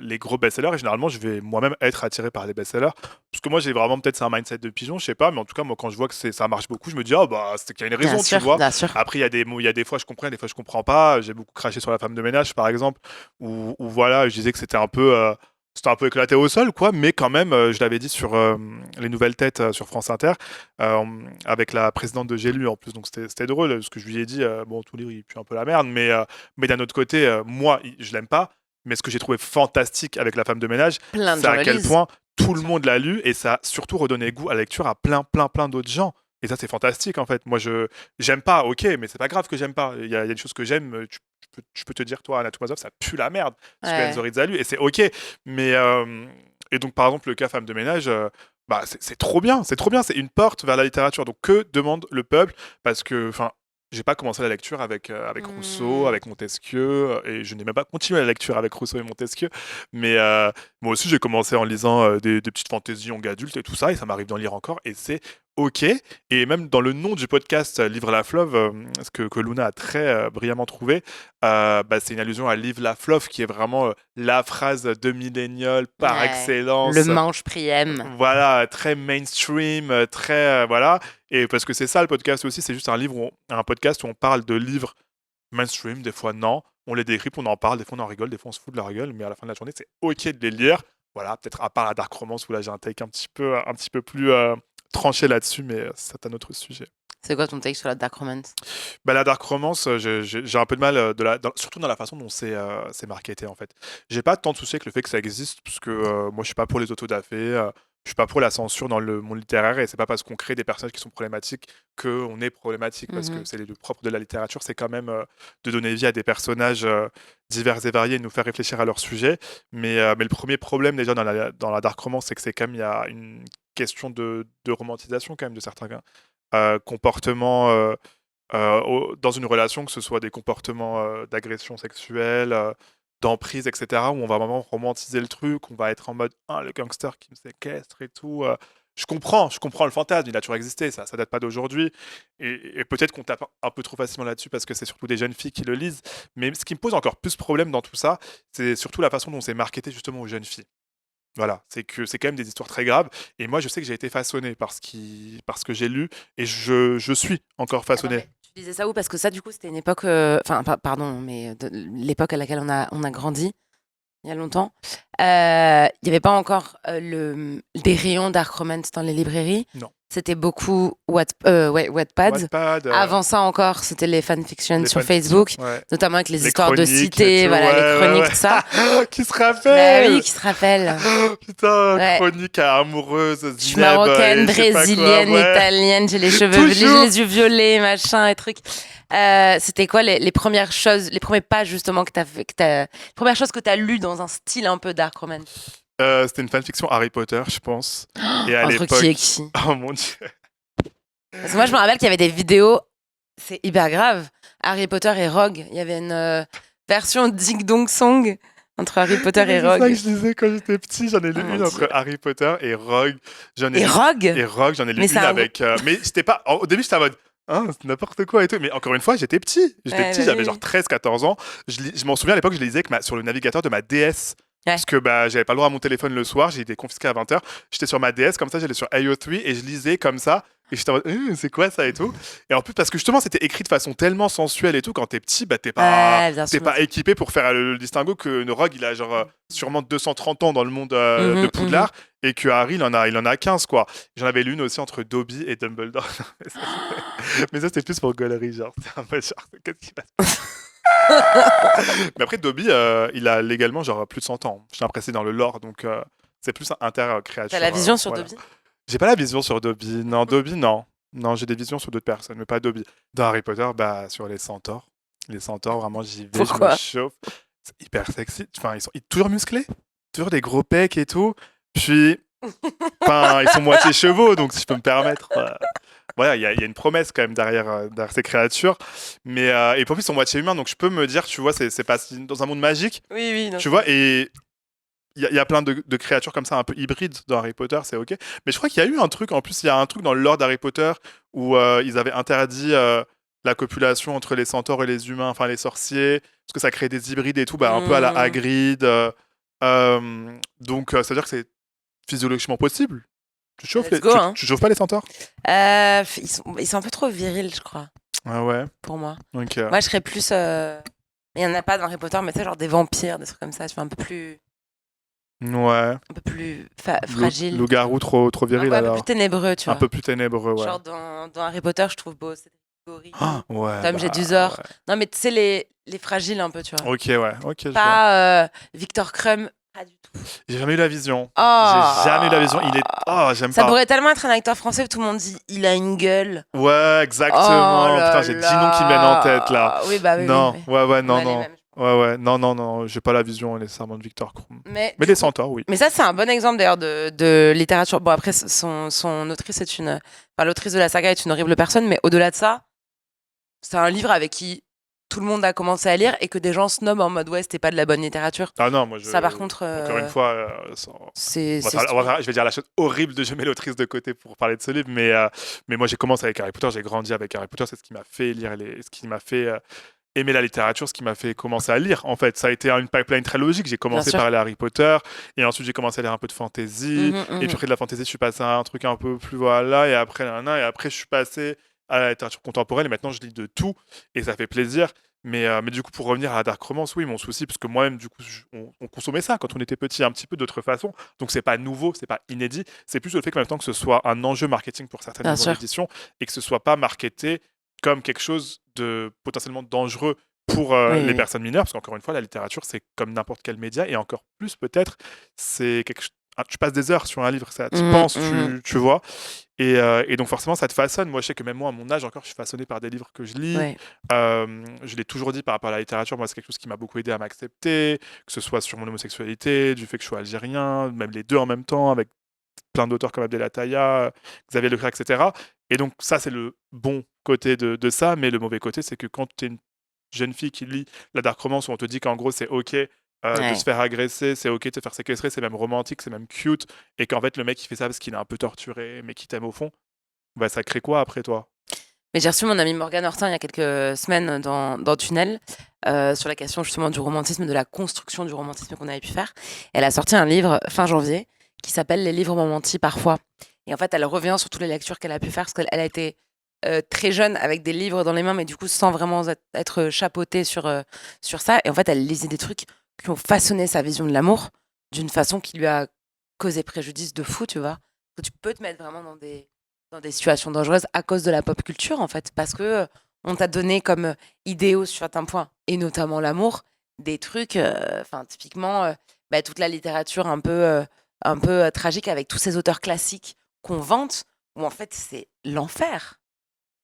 les gros best-sellers, et généralement, je vais moi-même être attiré par les best-sellers. Parce que moi, j'ai vraiment, peut-être, c'est un mindset de pigeon, je sais pas, mais en tout cas, moi, quand je vois que ça marche beaucoup, je me dis, oh, bah, c'est qu'il y a une Bien raison, tu sûr, vois. bien sûr. Après, il y a des mots, il y a des fois, je comprends, des fois, je comprends pas. J'ai beaucoup craché sur la femme de ménage, par exemple, où voilà, je disais que c'était un peu éclaté au sol, quoi, mais quand même, je l'avais dit sur les nouvelles têtes sur France Inter, euh, avec la présidente de J'ai lu en plus, donc c'était drôle, ce que je lui ai dit, bon, tout livre, il pue un peu la merde, mais d'un autre côté, moi, je l'aime pas, mais ce que j'ai trouvé fantastique avec La femme de ménage, Plein de c'est gens à le quel lisent. point Bien tout le sûr. monde l'a lu, et ça a surtout redonné goût à la lecture à plein, plein, plein d'autres gens. Et ça, c'est fantastique, en fait. Moi, j'aime pas, ok, mais c'est pas grave que j'aime pas. Il y a des choses que j'aime. Je peux te dire, toi, Anna Toumazov, ça pue la merde. Ce que Enzo Ouais. Rizzalu, et c'est ok. Mais, et donc, par exemple, le cas femme de ménage, bah, c'est trop bien. C'est trop bien. C'est une porte vers la littérature. Donc, que demande le peuple? Parce que, enfin, j'ai pas commencé la lecture avec Rousseau, Hmm. avec Montesquieu, et je n'ai même pas continué la lecture avec Rousseau et Montesquieu. Mais moi aussi, j'ai commencé en lisant des petites fantaisies young adultes et tout ça, et ça m'arrive d'en lire encore, et c'est ok. Et même dans le nom du podcast Livre la Fleuve, ce que Luna a très brillamment trouvé, bah, c'est une allusion à Livre la Fleuve, qui est vraiment la phrase de millénial par Ouais. Le excellence. manche priem. Voilà, très mainstream, très voilà. Et parce que c'est ça le podcast aussi, c'est juste un podcast où on parle de livres mainstream, des fois non. On les décrypte, on en parle, des fois on en rigole, des fois on se fout de la gueule, mais à la fin de la journée, c'est ok de les lire. Voilà, peut-être à part la Dark Romance où là j'ai un take un petit peu plus tranché là-dessus, mais c'est un autre sujet. C'est quoi ton take sur la dark romance? Bah, la Dark Romance, j'ai un peu de mal, surtout dans la façon dont c'est marketé en fait. J'ai pas tant de soucis avec le fait que ça existe, parce que moi je suis pas pour les autodafés, je suis pas pour la censure dans le monde littéraire, et c'est pas parce qu'on crée des personnages qui sont problématiques qu'on est problématique, parce que Mhm. c'est le propre de la littérature, c'est quand même de donner vie à des personnages divers et variés et de nous faire réfléchir à leur sujet. Mais le premier problème déjà dans la Dark Romance, c'est que c'est quand même, il y a une question de romantisation quand même de certains comportements. Dans une relation, que ce soit des comportements d'agression sexuelle, d'emprise, etc., où on va vraiment romantiser le truc, on va être en mode ah, le gangster qui me séquestre et tout. Je comprends le fantasme, il a toujours existé, ça date pas d'aujourd'hui. Et peut-être qu'on tape un peu trop facilement là-dessus parce que c'est surtout des jeunes filles qui le lisent. Mais ce qui me pose encore plus problème dans tout ça, c'est surtout la façon dont c'est marketé justement aux jeunes filles. Voilà, c'est que c'est quand même des histoires très graves. Et moi, je sais que j'ai été façonné par ce que j'ai lu, et je suis encore Attends, façonné. mais tu disais ça où? Parce que ça, du coup, c'était une époque. Enfin, pardon, mais l'époque à laquelle on a grandi, il y a longtemps. Il n'y avait pas encore des rayons dark romance dans les librairies. Non. C'était beaucoup ouais, Wattpad. Wattpad, Avant ça encore, c'était les fanfictions les sur fanfictions, Facebook, ouais. notamment avec les Les histoires de chroniques et cité, tout, voilà, les ouais, ouais, chroniques, ouais. tout ça. Qui se Bah oui, rappelle? qui se rappelle. Putain, Ouais. chronique amoureuse, Je suis Zineb marocaine, et je sais pas quoi, brésilienne, ouais. italienne, j'ai les cheveux, j'ai Toujours. les yeux violets, machin et trucs. C'était quoi les premières choses, les premiers pages justement que t'as fait, les premières choses que t'as lues dans un style un peu dark romance? C'était une fanfiction Harry Potter, je pense. Et à Entre qui et l'époque, qui? oh mon dieu. Parce que moi, je me rappelle qu'il y avait des vidéos, c'est hyper grave. Harry Potter et Rogue. Il y avait une version Ding Dong Song entre Harry Potter et C'est ça que Rogue. je disais quand j'étais petit. J'en ai Oh lu mon une entre dieu. Harry Potter et Rogue. J'en ai Et lu Rogue? et Rogue. J'en ai lu Mais c'est une un. avec. Mais c'était pas. Au début, j'étais en mode. Hein, c'est n'importe quoi et tout. Mais encore une fois, j'étais petit. J'étais Ouais, petit. bah J'avais genre oui. 13, 14 ans. Je m'en souviens à l'époque, je les lisais sur le navigateur de ma DS. Ouais. Parce que bah, j'avais pas le droit à mon téléphone le soir. J'ai été confisqué à 20h. J'étais sur ma DS comme ça. J'allais sur AO3 et je lisais comme ça. Et j'étais en mode, c'est quoi ça et tout. Et en plus, parce que justement, c'était écrit de façon tellement sensuelle et tout, quand t'es petit, bah, Ouais, bien t'es sûr, bien pas sûr. équipé pour faire le distinguo que Rogue, il a genre sûrement 230 ans dans le monde de Mhm, mhm. Poudlard, et que Harry, il en a 15, quoi. J'en avais l'une aussi entre Dobby et Dumbledore. Mais ça, c'était plus pour gaulerie, genre. C'est un peu genre, qu'est-ce qui va se passer? Mais après, Dobby, il a légalement genre plus de 100 ans. J'ai l'impression dans le lore, donc c'est plus T'as inter-créature. la vision sur Voilà. Dobby? J'ai pas la vision sur Dobby. Non, Dobby, non. Non, j'ai des visions sur d'autres personnes, mais pas Dobby. Dans Harry Potter, bah, sur les centaures. Les centaures, vraiment, j'y vais, je me Pourquoi? chauffe. C'est hyper sexy. Enfin, ils sont toujours musclés. Toujours des gros pecs et tout. Puis, enfin, ils sont moitié chevaux, donc si je peux me permettre. Voilà, il y a une promesse quand même derrière ces créatures. Et pour plus, ils sont moitié humains, donc je peux me dire, tu vois, c'est pas dans un monde magique, Oui, oui, non, tu c'est. vois, et il y a plein de créatures comme ça un peu hybrides dans Harry Potter, c'est ok. Mais je crois qu'il y a eu un truc, en plus, il y a un truc dans le lore d'Harry Potter où ils avaient interdit la copulation entre les centaures et les humains, enfin les sorciers, parce que ça crée des hybrides et tout, bah, un peu à la Hmm. Hagrid. Donc, ça veut dire que c'est physiologiquement possible. Tu chauffes Let's go, hein. tu chauffes pas les centaures? Ils sont un peu trop virils, je crois, Ah ouais, pour moi. donc. Moi, je serais plus. Il y en a pas dans Harry Potter, mais tu sais, genre des vampires, des trucs comme ça. Tu vois, Ouais. un peu plus fragile. Loup-garou trop viril Ouais, un peu plus alors. ténébreux, tu Un vois. peu plus ténébreux, ouais. Genre dans Harry Potter, je trouve beau. C'est Ah, Grégory, ouais, Tom bah Jedusor. ouais. Non, mais tu sais, les fragiles un peu, tu vois. Ok, ouais, ok, je vois. Pas Victor Crumb. Pas du tout. J'ai jamais eu la vision. J'ai jamais eu la vision. Il est. Oh, Oh, j'aime ça pas. pourrait tellement être un acteur français que tout le monde dit il a une gueule. Ouais, Oh exactement. Putain, là j'ai 10 noms qui me viennent en tête là. là. Oui, bah oui, oui, Non, oui. ouais, On non, a les non. mêmes. Ouais, ouais, non, non, non. J'ai pas la vision nécessairement de Victor Krum. Mais Mais du les coup, centaures, oui. mais ça, c'est un bon exemple d'ailleurs de littérature. Bon, après, son autrice est une. Enfin, l'autrice de la saga est une horrible personne, mais au-delà de ça, c'est un livre avec qui tout le monde a commencé à lire et que des gens snobent en mode ouais, c'était pas de la bonne littérature. Ah non, moi Ça, par contre, encore une fois, c'est stupide. je vais dire la chose horrible de je mets l'autrice de côté pour parler de ce livre, mais moi j'ai commencé avec Harry Potter, j'ai grandi avec Harry Potter, c'est ce qui m'a fait lire ce qui m'a fait aimer la littérature, ce qui m'a fait commencer à lire. En fait, ça a été une pipeline très logique. J'ai Bien commencé sûr. par lire Harry Potter, et ensuite j'ai commencé à lire un peu de fantasy, Mhm, et puis mhm. après de la fantasy, je suis passé à un truc un peu plus voilà, et après et après je suis passé à la littérature contemporaine, et maintenant je lis de tout, et ça fait plaisir. Mais du coup, pour revenir à la dark romance, oui, mon souci, parce que moi-même, du coup, on consommait ça quand on était petit, un petit peu d'autre façon. Donc, c'est pas nouveau, c'est pas inédit. C'est plus le fait que maintenant que ce soit un enjeu marketing pour certaines Bien maisons sûr. d'édition et que ce soit pas marketé comme quelque chose de potentiellement dangereux pour Oui, les oui. personnes mineures, parce qu'encore une fois, la littérature, c'est comme n'importe quel média, et encore plus peut-être, c'est quelque chose. Tu passes des heures sur un livre, ça, tu Mhm, penses, mhm. tu vois. Et donc forcément, ça te façonne. Moi, je sais que même moi, à mon âge encore, je suis façonné par des livres que je lis. Ouais. Je l'ai toujours dit par rapport à la littérature, moi, c'est quelque chose qui m'a beaucoup aidé à m'accepter, que ce soit sur mon homosexualité, du fait que je sois algérien, même les deux en même temps, avec plein d'auteurs comme Abdel Attaya, Xavier Leclerc, etc. Et donc, ça, c'est le bon côté de ça, mais le mauvais côté, c'est que quand tu es une jeune fille qui lit la dark romance, où on te dit qu'en gros, c'est OK de se Ouais. faire agresser, c'est OK de se faire séquestrer, c'est même romantique, c'est même cute, et qu'en fait, le mec, il fait ça parce qu'il est un peu torturé, mais qui t'aime au fond, bah, ça crée quoi après toi? Mais j'ai reçu mon amie Morgane Hortin il y a quelques semaines dans Tunnel sur la question justement du romantisme, de la construction du romantisme qu'on avait pu faire. Elle a sorti un livre fin janvier qui s'appelle Les livres m'ont menti parfois. Et en fait, elle revient sur toutes les lectures qu'elle a pu faire parce qu'elle a été très jeune avec des livres dans les mains, mais du coup sans vraiment être chapeautée sur ça. Et en fait, elle lisait des trucs qui ont façonné sa vision de l'amour d'une façon qui lui a causé préjudice de fou, tu vois. Que tu peux te mettre vraiment dans des situations dangereuses à cause de la pop culture, en fait, parce que on t'a donné comme idéaux sur certains points, et notamment l'amour, des trucs, enfin, typiquement, bah, toute la littérature un peu tragique avec tous ces auteurs classiques qu'on vante, où en fait, c'est l'enfer.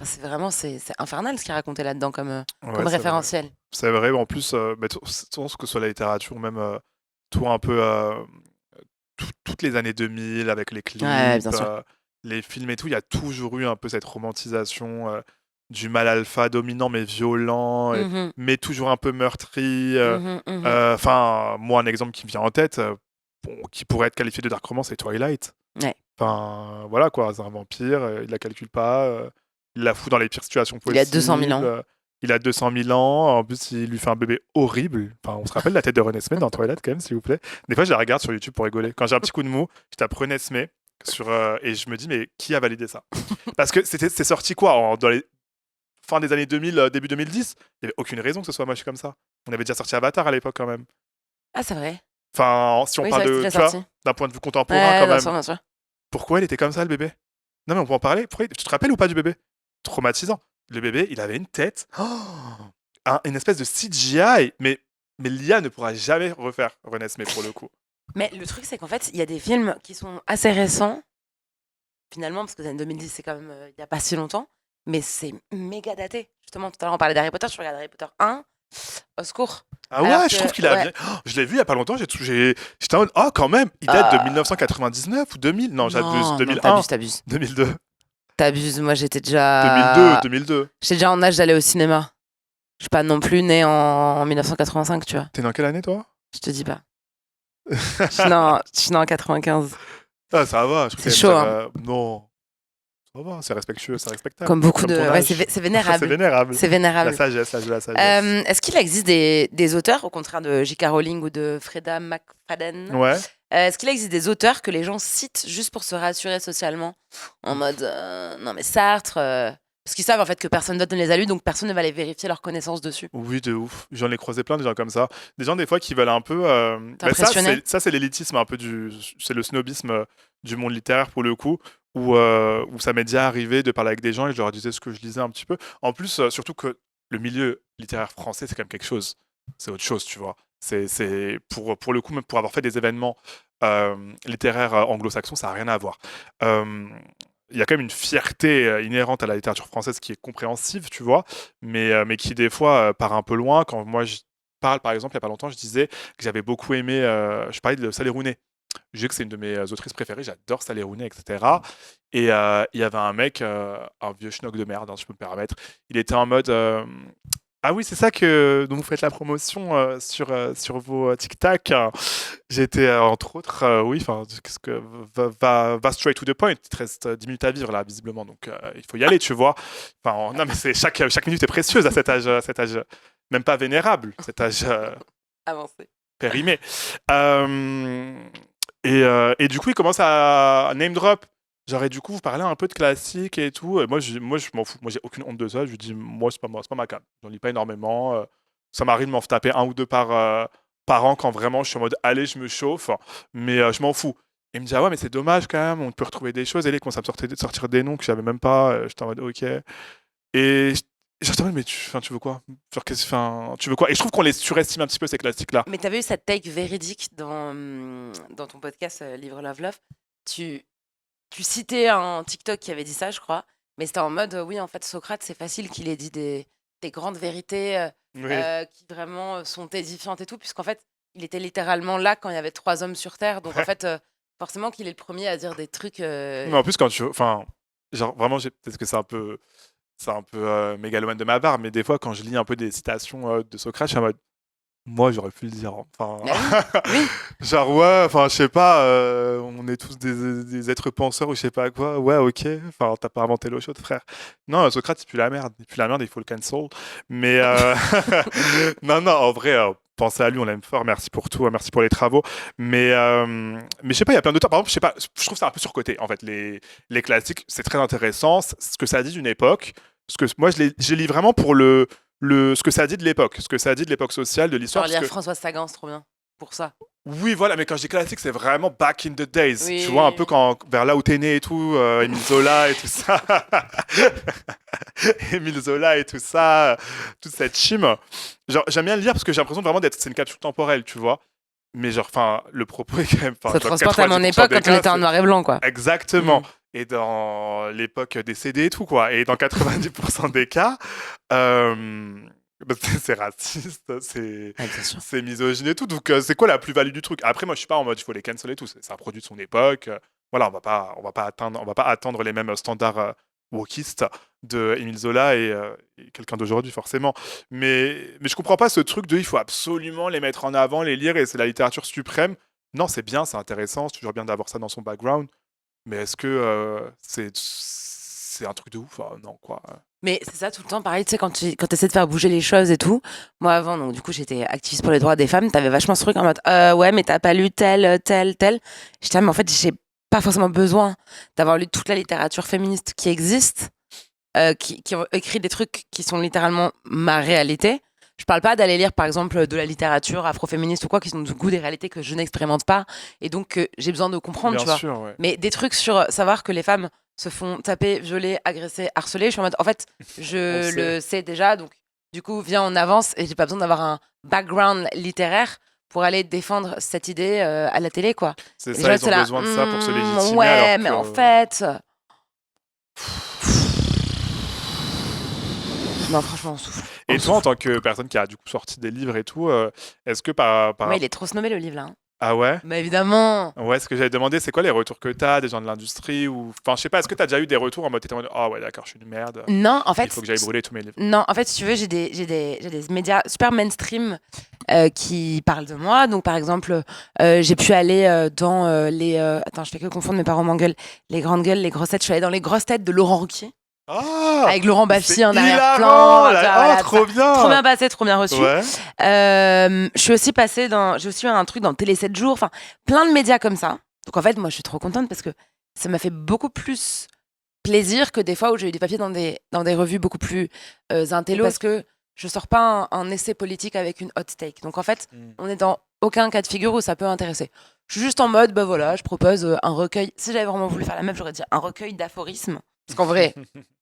Enfin, c'est vraiment, c'est infernal ce qu'il racontait là-dedans Ouais, comme c'est vrai. référentiel. C'est vrai, en plus, bah, ce que ce soit la littérature, même tout un peu toutes les années 2000 avec les Ouais, bien clips, sûr. les films et tout, il y a toujours eu un peu cette romantisation du mâle alpha dominant mais violent, Mhm, mais toujours un peu meurtri. mhm, mhm. Enfin, moi, un exemple qui me vient en tête, bon, qui pourrait être qualifié de dark romance, c'est Twilight. Ouais. Enfin, voilà quoi, c'est un vampire, il la calcule pas, il la fout dans les pires situations Il a 200 000 possibles. ans. Il a 200 000 ans, en plus il lui fait un bébé horrible. Enfin, on se rappelle la tête de Renesmee dans Twilight quand même, s'il vous plaît. Des fois, je la regarde sur YouTube pour rigoler. Quand j'ai un petit coup de mou, je tape Renesmee et je me dis, mais qui a validé ça? Parce que c'est sorti quoi dans les fin des années 2000, début 2010? Il n'y avait aucune raison que ce soit moche comme ça. On avait déjà sorti Avatar à l'époque quand même. Ah, c'est vrai. Enfin, si on Oui, c'est parle vrai que c'était de, déjà tu vois, sorti. d'un point de vue contemporain Ouais, quand bien même. sûr, bien sûr. Pourquoi il était comme ça, le bébé? Non, mais on peut en parler. Tu te rappelles ou pas du bébé? Traumatisant. Le bébé, il avait une tête, une espèce de CGI, mais l'IA ne pourra jamais refaire Renesmee pour le coup. Mais le truc, c'est qu'en fait, il y a des films qui sont assez récents, finalement, parce que les années 2010, c'est quand même il n'y a pas si longtemps, mais c'est méga daté. Justement, tout à l'heure, on parlait d'Harry Potter, je regarde Harry Potter 1, au secours. Ah Alors ouais, je trouve que, qu'il a ouais, bien. Je l'ai vu il y a pas longtemps, j'étais en mode, oh, quand même, il date de euh, 1999 ou 2000? Non, j'abuse, non, non, 2001, t'abuses, t'abuses. 2002, T'abuses, moi 2002, j'étais 2002. déjà en âge d'aller au cinéma. Je suis pas non plus née en 1985, tu vois. T'es dans quelle année, toi? Je te dis pas. Je suis née en 95. Ah, ça va, je crois que C'est t'allais me chaud, dire, hein. non, ça va, c'est respectueux, c'est respectable, Comme beaucoup comme ton de. Ouais, âge. c'est C'est vénérable. vénérable. C'est La vénérable. sagesse, l'âge de la sagesse. Est-ce qu'il existe des auteurs, au contraire de J.K. Rowling ou de Freda McFadden, Ouais. est-ce qu'il existe des auteurs que les gens citent juste pour se rassurer socialement? En mode, non mais Sartre, parce qu'ils savent en fait que personne d'autre ne les a lus, donc personne ne va aller vérifier leurs connaissances dessus. Oui, de ouf. J'en ai croisé plein de gens comme ça. Des gens, des fois, qui veulent un peu. T'es Bah, impressionné? ça, c'est l'élitisme un peu du. C'est le snobisme du monde littéraire pour le coup, où ça m'est déjà arrivé de parler avec des gens et je leur disais ce que je lisais un petit peu. En plus, surtout que le milieu littéraire français, c'est quand même quelque chose. C'est autre chose, tu vois. Pour le coup, même pour avoir fait des événements littéraires anglo-saxons, ça n'a rien à voir. Euh, Il y a quand même une fierté inhérente à la littérature française qui est compréhensive, tu vois, mais qui des fois part un peu loin. Quand moi je parle, par exemple, il n'y a pas longtemps, je disais que j'avais beaucoup aimé, je parlais de Sally Rooney. Je dis que c'est une de mes autrices préférées, j'adore Sally Rooney, etc. Et il y avait un mec, un vieux schnock de merde, hein, si je peux me permettre, il était en mode ah oui, c'est ça dont vous faites la promotion sur vos TikTok. J'étais entre autres, oui, enfin, qu'est-ce que va straight to the point. Il te reste 10 minutes à vivre là, visiblement, donc il faut y aller, tu vois. Enfin, non, mais chaque minute est précieuse à cet âge, même pas vénérable, cet âge Avancé. périmé. Euh, et du coup, il commence à name drop. Genre, et du coup, vous parlez un peu de classique et tout. Et moi, je m'en fous. Moi, j'ai aucune honte de ça. Je lui dis, moi, c'est pas ma came. J'en lis pas énormément. Ça m'arrive de m'en taper un ou deux par an quand vraiment je suis en mode, allez, je me chauffe. Mais je m'en fous. Et il me dit, ah ouais, mais c'est dommage quand même. On peut retrouver des choses. Et là, il commence à me sortir des noms que j'avais même pas. J'étais en mode, ok. Et j'étais en mode, mais tu veux quoi? Genre, tu veux quoi? Et je trouve qu'on les surestime un petit peu, ces classiques-là. Mais t'avais eu cette take véridique dans ton podcast Livre Love Love. Tu, tu citais un TikTok qui avait dit ça, je crois. Mais c'était en mode, oui, en fait, Socrate, c'est facile qu'il ait dit des grandes vérités Oui. qui vraiment sont édifiantes et tout, puisqu'en fait, il était littéralement là quand il y avait 3 hommes sur Terre. Donc, en Ouais. fait, forcément qu'il est le premier à dire des trucs. Mais en plus, quand tu. Enfin, genre, vraiment, peut-être que c'est un peu mégalomane de ma part, mais des fois, quand je lis un peu des citations de Socrate, je suis en mode. Moi, j'aurais pu le dire, hein. Enfin. Ah oui, oui. Genre, ouais, enfin, je sais pas, on est tous des êtres penseurs ou je sais pas quoi. Ouais, ok. Enfin, t'as pas inventé l'eau chaude, frère. Non, Socrate, c'est plus la merde. Il pue la merde, il faut le cancel. Mais, non, non, en vrai, pensez à lui, on l'aime fort. Merci pour tout, merci pour les travaux. Mais je sais pas, il y a plein d'auteurs. Par exemple, je sais pas, je trouve ça un peu surcoté, en fait. Les classiques, c'est très intéressant. Ce que ça dit d'une époque. Moi, je les lis vraiment pour ce que ça dit de l'époque, ce que ça dit de l'époque sociale, de l'histoire. Genre, lire Françoise Sagan, c'est trop bien. Pour ça. Oui, voilà, mais quand je dis classique, c'est vraiment back in the days. Oui, Tu vois, un oui, peu oui. vers là où t'es né et tout, Émile Zola et tout ça. Émile Zola et tout ça, toute cette chim. Genre, j'aime bien le lire parce que j'ai l'impression vraiment c'est une capsule temporelle, tu vois. Mais genre, enfin, le propos est quand même, enfin, Ça dans transporte à mon 90% époque des quand on cas, était en noir et blanc, quoi. exactement. Mm. Et dans l'époque des CD et tout, quoi. Et dans 90% des cas, euh, bah, c'est raciste, Ouais, bien sûr. c'est misogyne et tout. Donc, c'est quoi la plus-value du truc? Après, moi, je suis pas en mode il faut les cancel et tout. C'est un produit de son époque. Voilà, on va pas attendre les mêmes standards wokistes de Émile Zola et quelqu'un d'aujourd'hui, forcément. Mais je comprends pas ce truc de il faut absolument les mettre en avant, les lire et c'est la littérature suprême. Non, c'est bien, c'est intéressant, c'est toujours bien d'avoir ça dans son background. Mais est-ce que c'est un truc de ouf? Ah, non, quoi. Mais c'est ça tout le temps, pareil, tu sais, quand tu essaies de faire bouger les choses et tout. Moi, avant, donc, du coup, j'étais activiste pour les droits des femmes. T'avais vachement ce truc en mode, ouais, mais t'as pas lu tel. J'étais, ah, mais en fait, j'ai pas forcément besoin d'avoir lu toute la littérature féministe qui existe, qui ont écrit des trucs qui sont littéralement ma réalité. Je parle pas d'aller lire, par exemple, de la littérature afroféministe ou quoi, qui sont du coup des réalités que je n'expérimente pas et donc que j'ai besoin de comprendre, Bien tu vois. sûr, ouais. Mais des trucs sur savoir que les femmes se font taper, violer, agresser, harceler, je suis en mode, en fait, On je sait. le sais déjà, donc du coup, viens, on avance et j'ai pas besoin d'avoir un background littéraire pour aller défendre cette idée à la télé, quoi. C'est Et les ça, gens ils étaient ont là, besoin de ça pour se légitimer ouais, alors mais en que. fait. Non, franchement, on souffle. On Et toi, en souffle. tant que personne qui a du coup sorti des livres et tout, est-ce que Ouais, il est trop snobbé le livre là, hein. Ah ouais? Bah évidemment. Ouais, ce que j'avais demandé, c'est quoi les retours que t'as des gens de l'industrie ou. Enfin, je sais pas, est-ce que t'as déjà eu des retours en mode t'étais en mode ah ouais, d'accord, je suis une merde, Non, en il faut fait, que j'aille brûler tous mes livres. non, en fait, si tu veux, j'ai des médias super mainstream qui parlent de moi. Donc, par exemple, j'ai pu aller dans les. Attends, je fais que confondre, mes parents m'engueulent. Les grandes gueules, les grosses têtes. Je suis allée dans les grosses têtes de Laurent Ruquier. Ah! Avec Laurent C'est Baffy en arrière-plan. hilarant! Tu vois, Oh, voilà, tout ça. trop Trop bien! bien passé, trop bien reçu. Ouais. Je suis aussi passée dans. J'ai aussi eu un truc dans Télé 7 jours. Enfin, plein de médias comme ça. Donc, en fait, moi, je suis trop contente parce que ça m'a fait beaucoup plus plaisir que des fois où j'ai eu des papiers dans des revues beaucoup plus intello parce que je sors pas un essai politique avec une hot take. Donc en fait, Mm. on est dans aucun cas de figure où ça peut intéresser. Je suis juste en mode, bah voilà, je propose un recueil. Si j'avais vraiment voulu faire la même, j'aurais dit un recueil d'aphorismes. Parce qu'en vrai,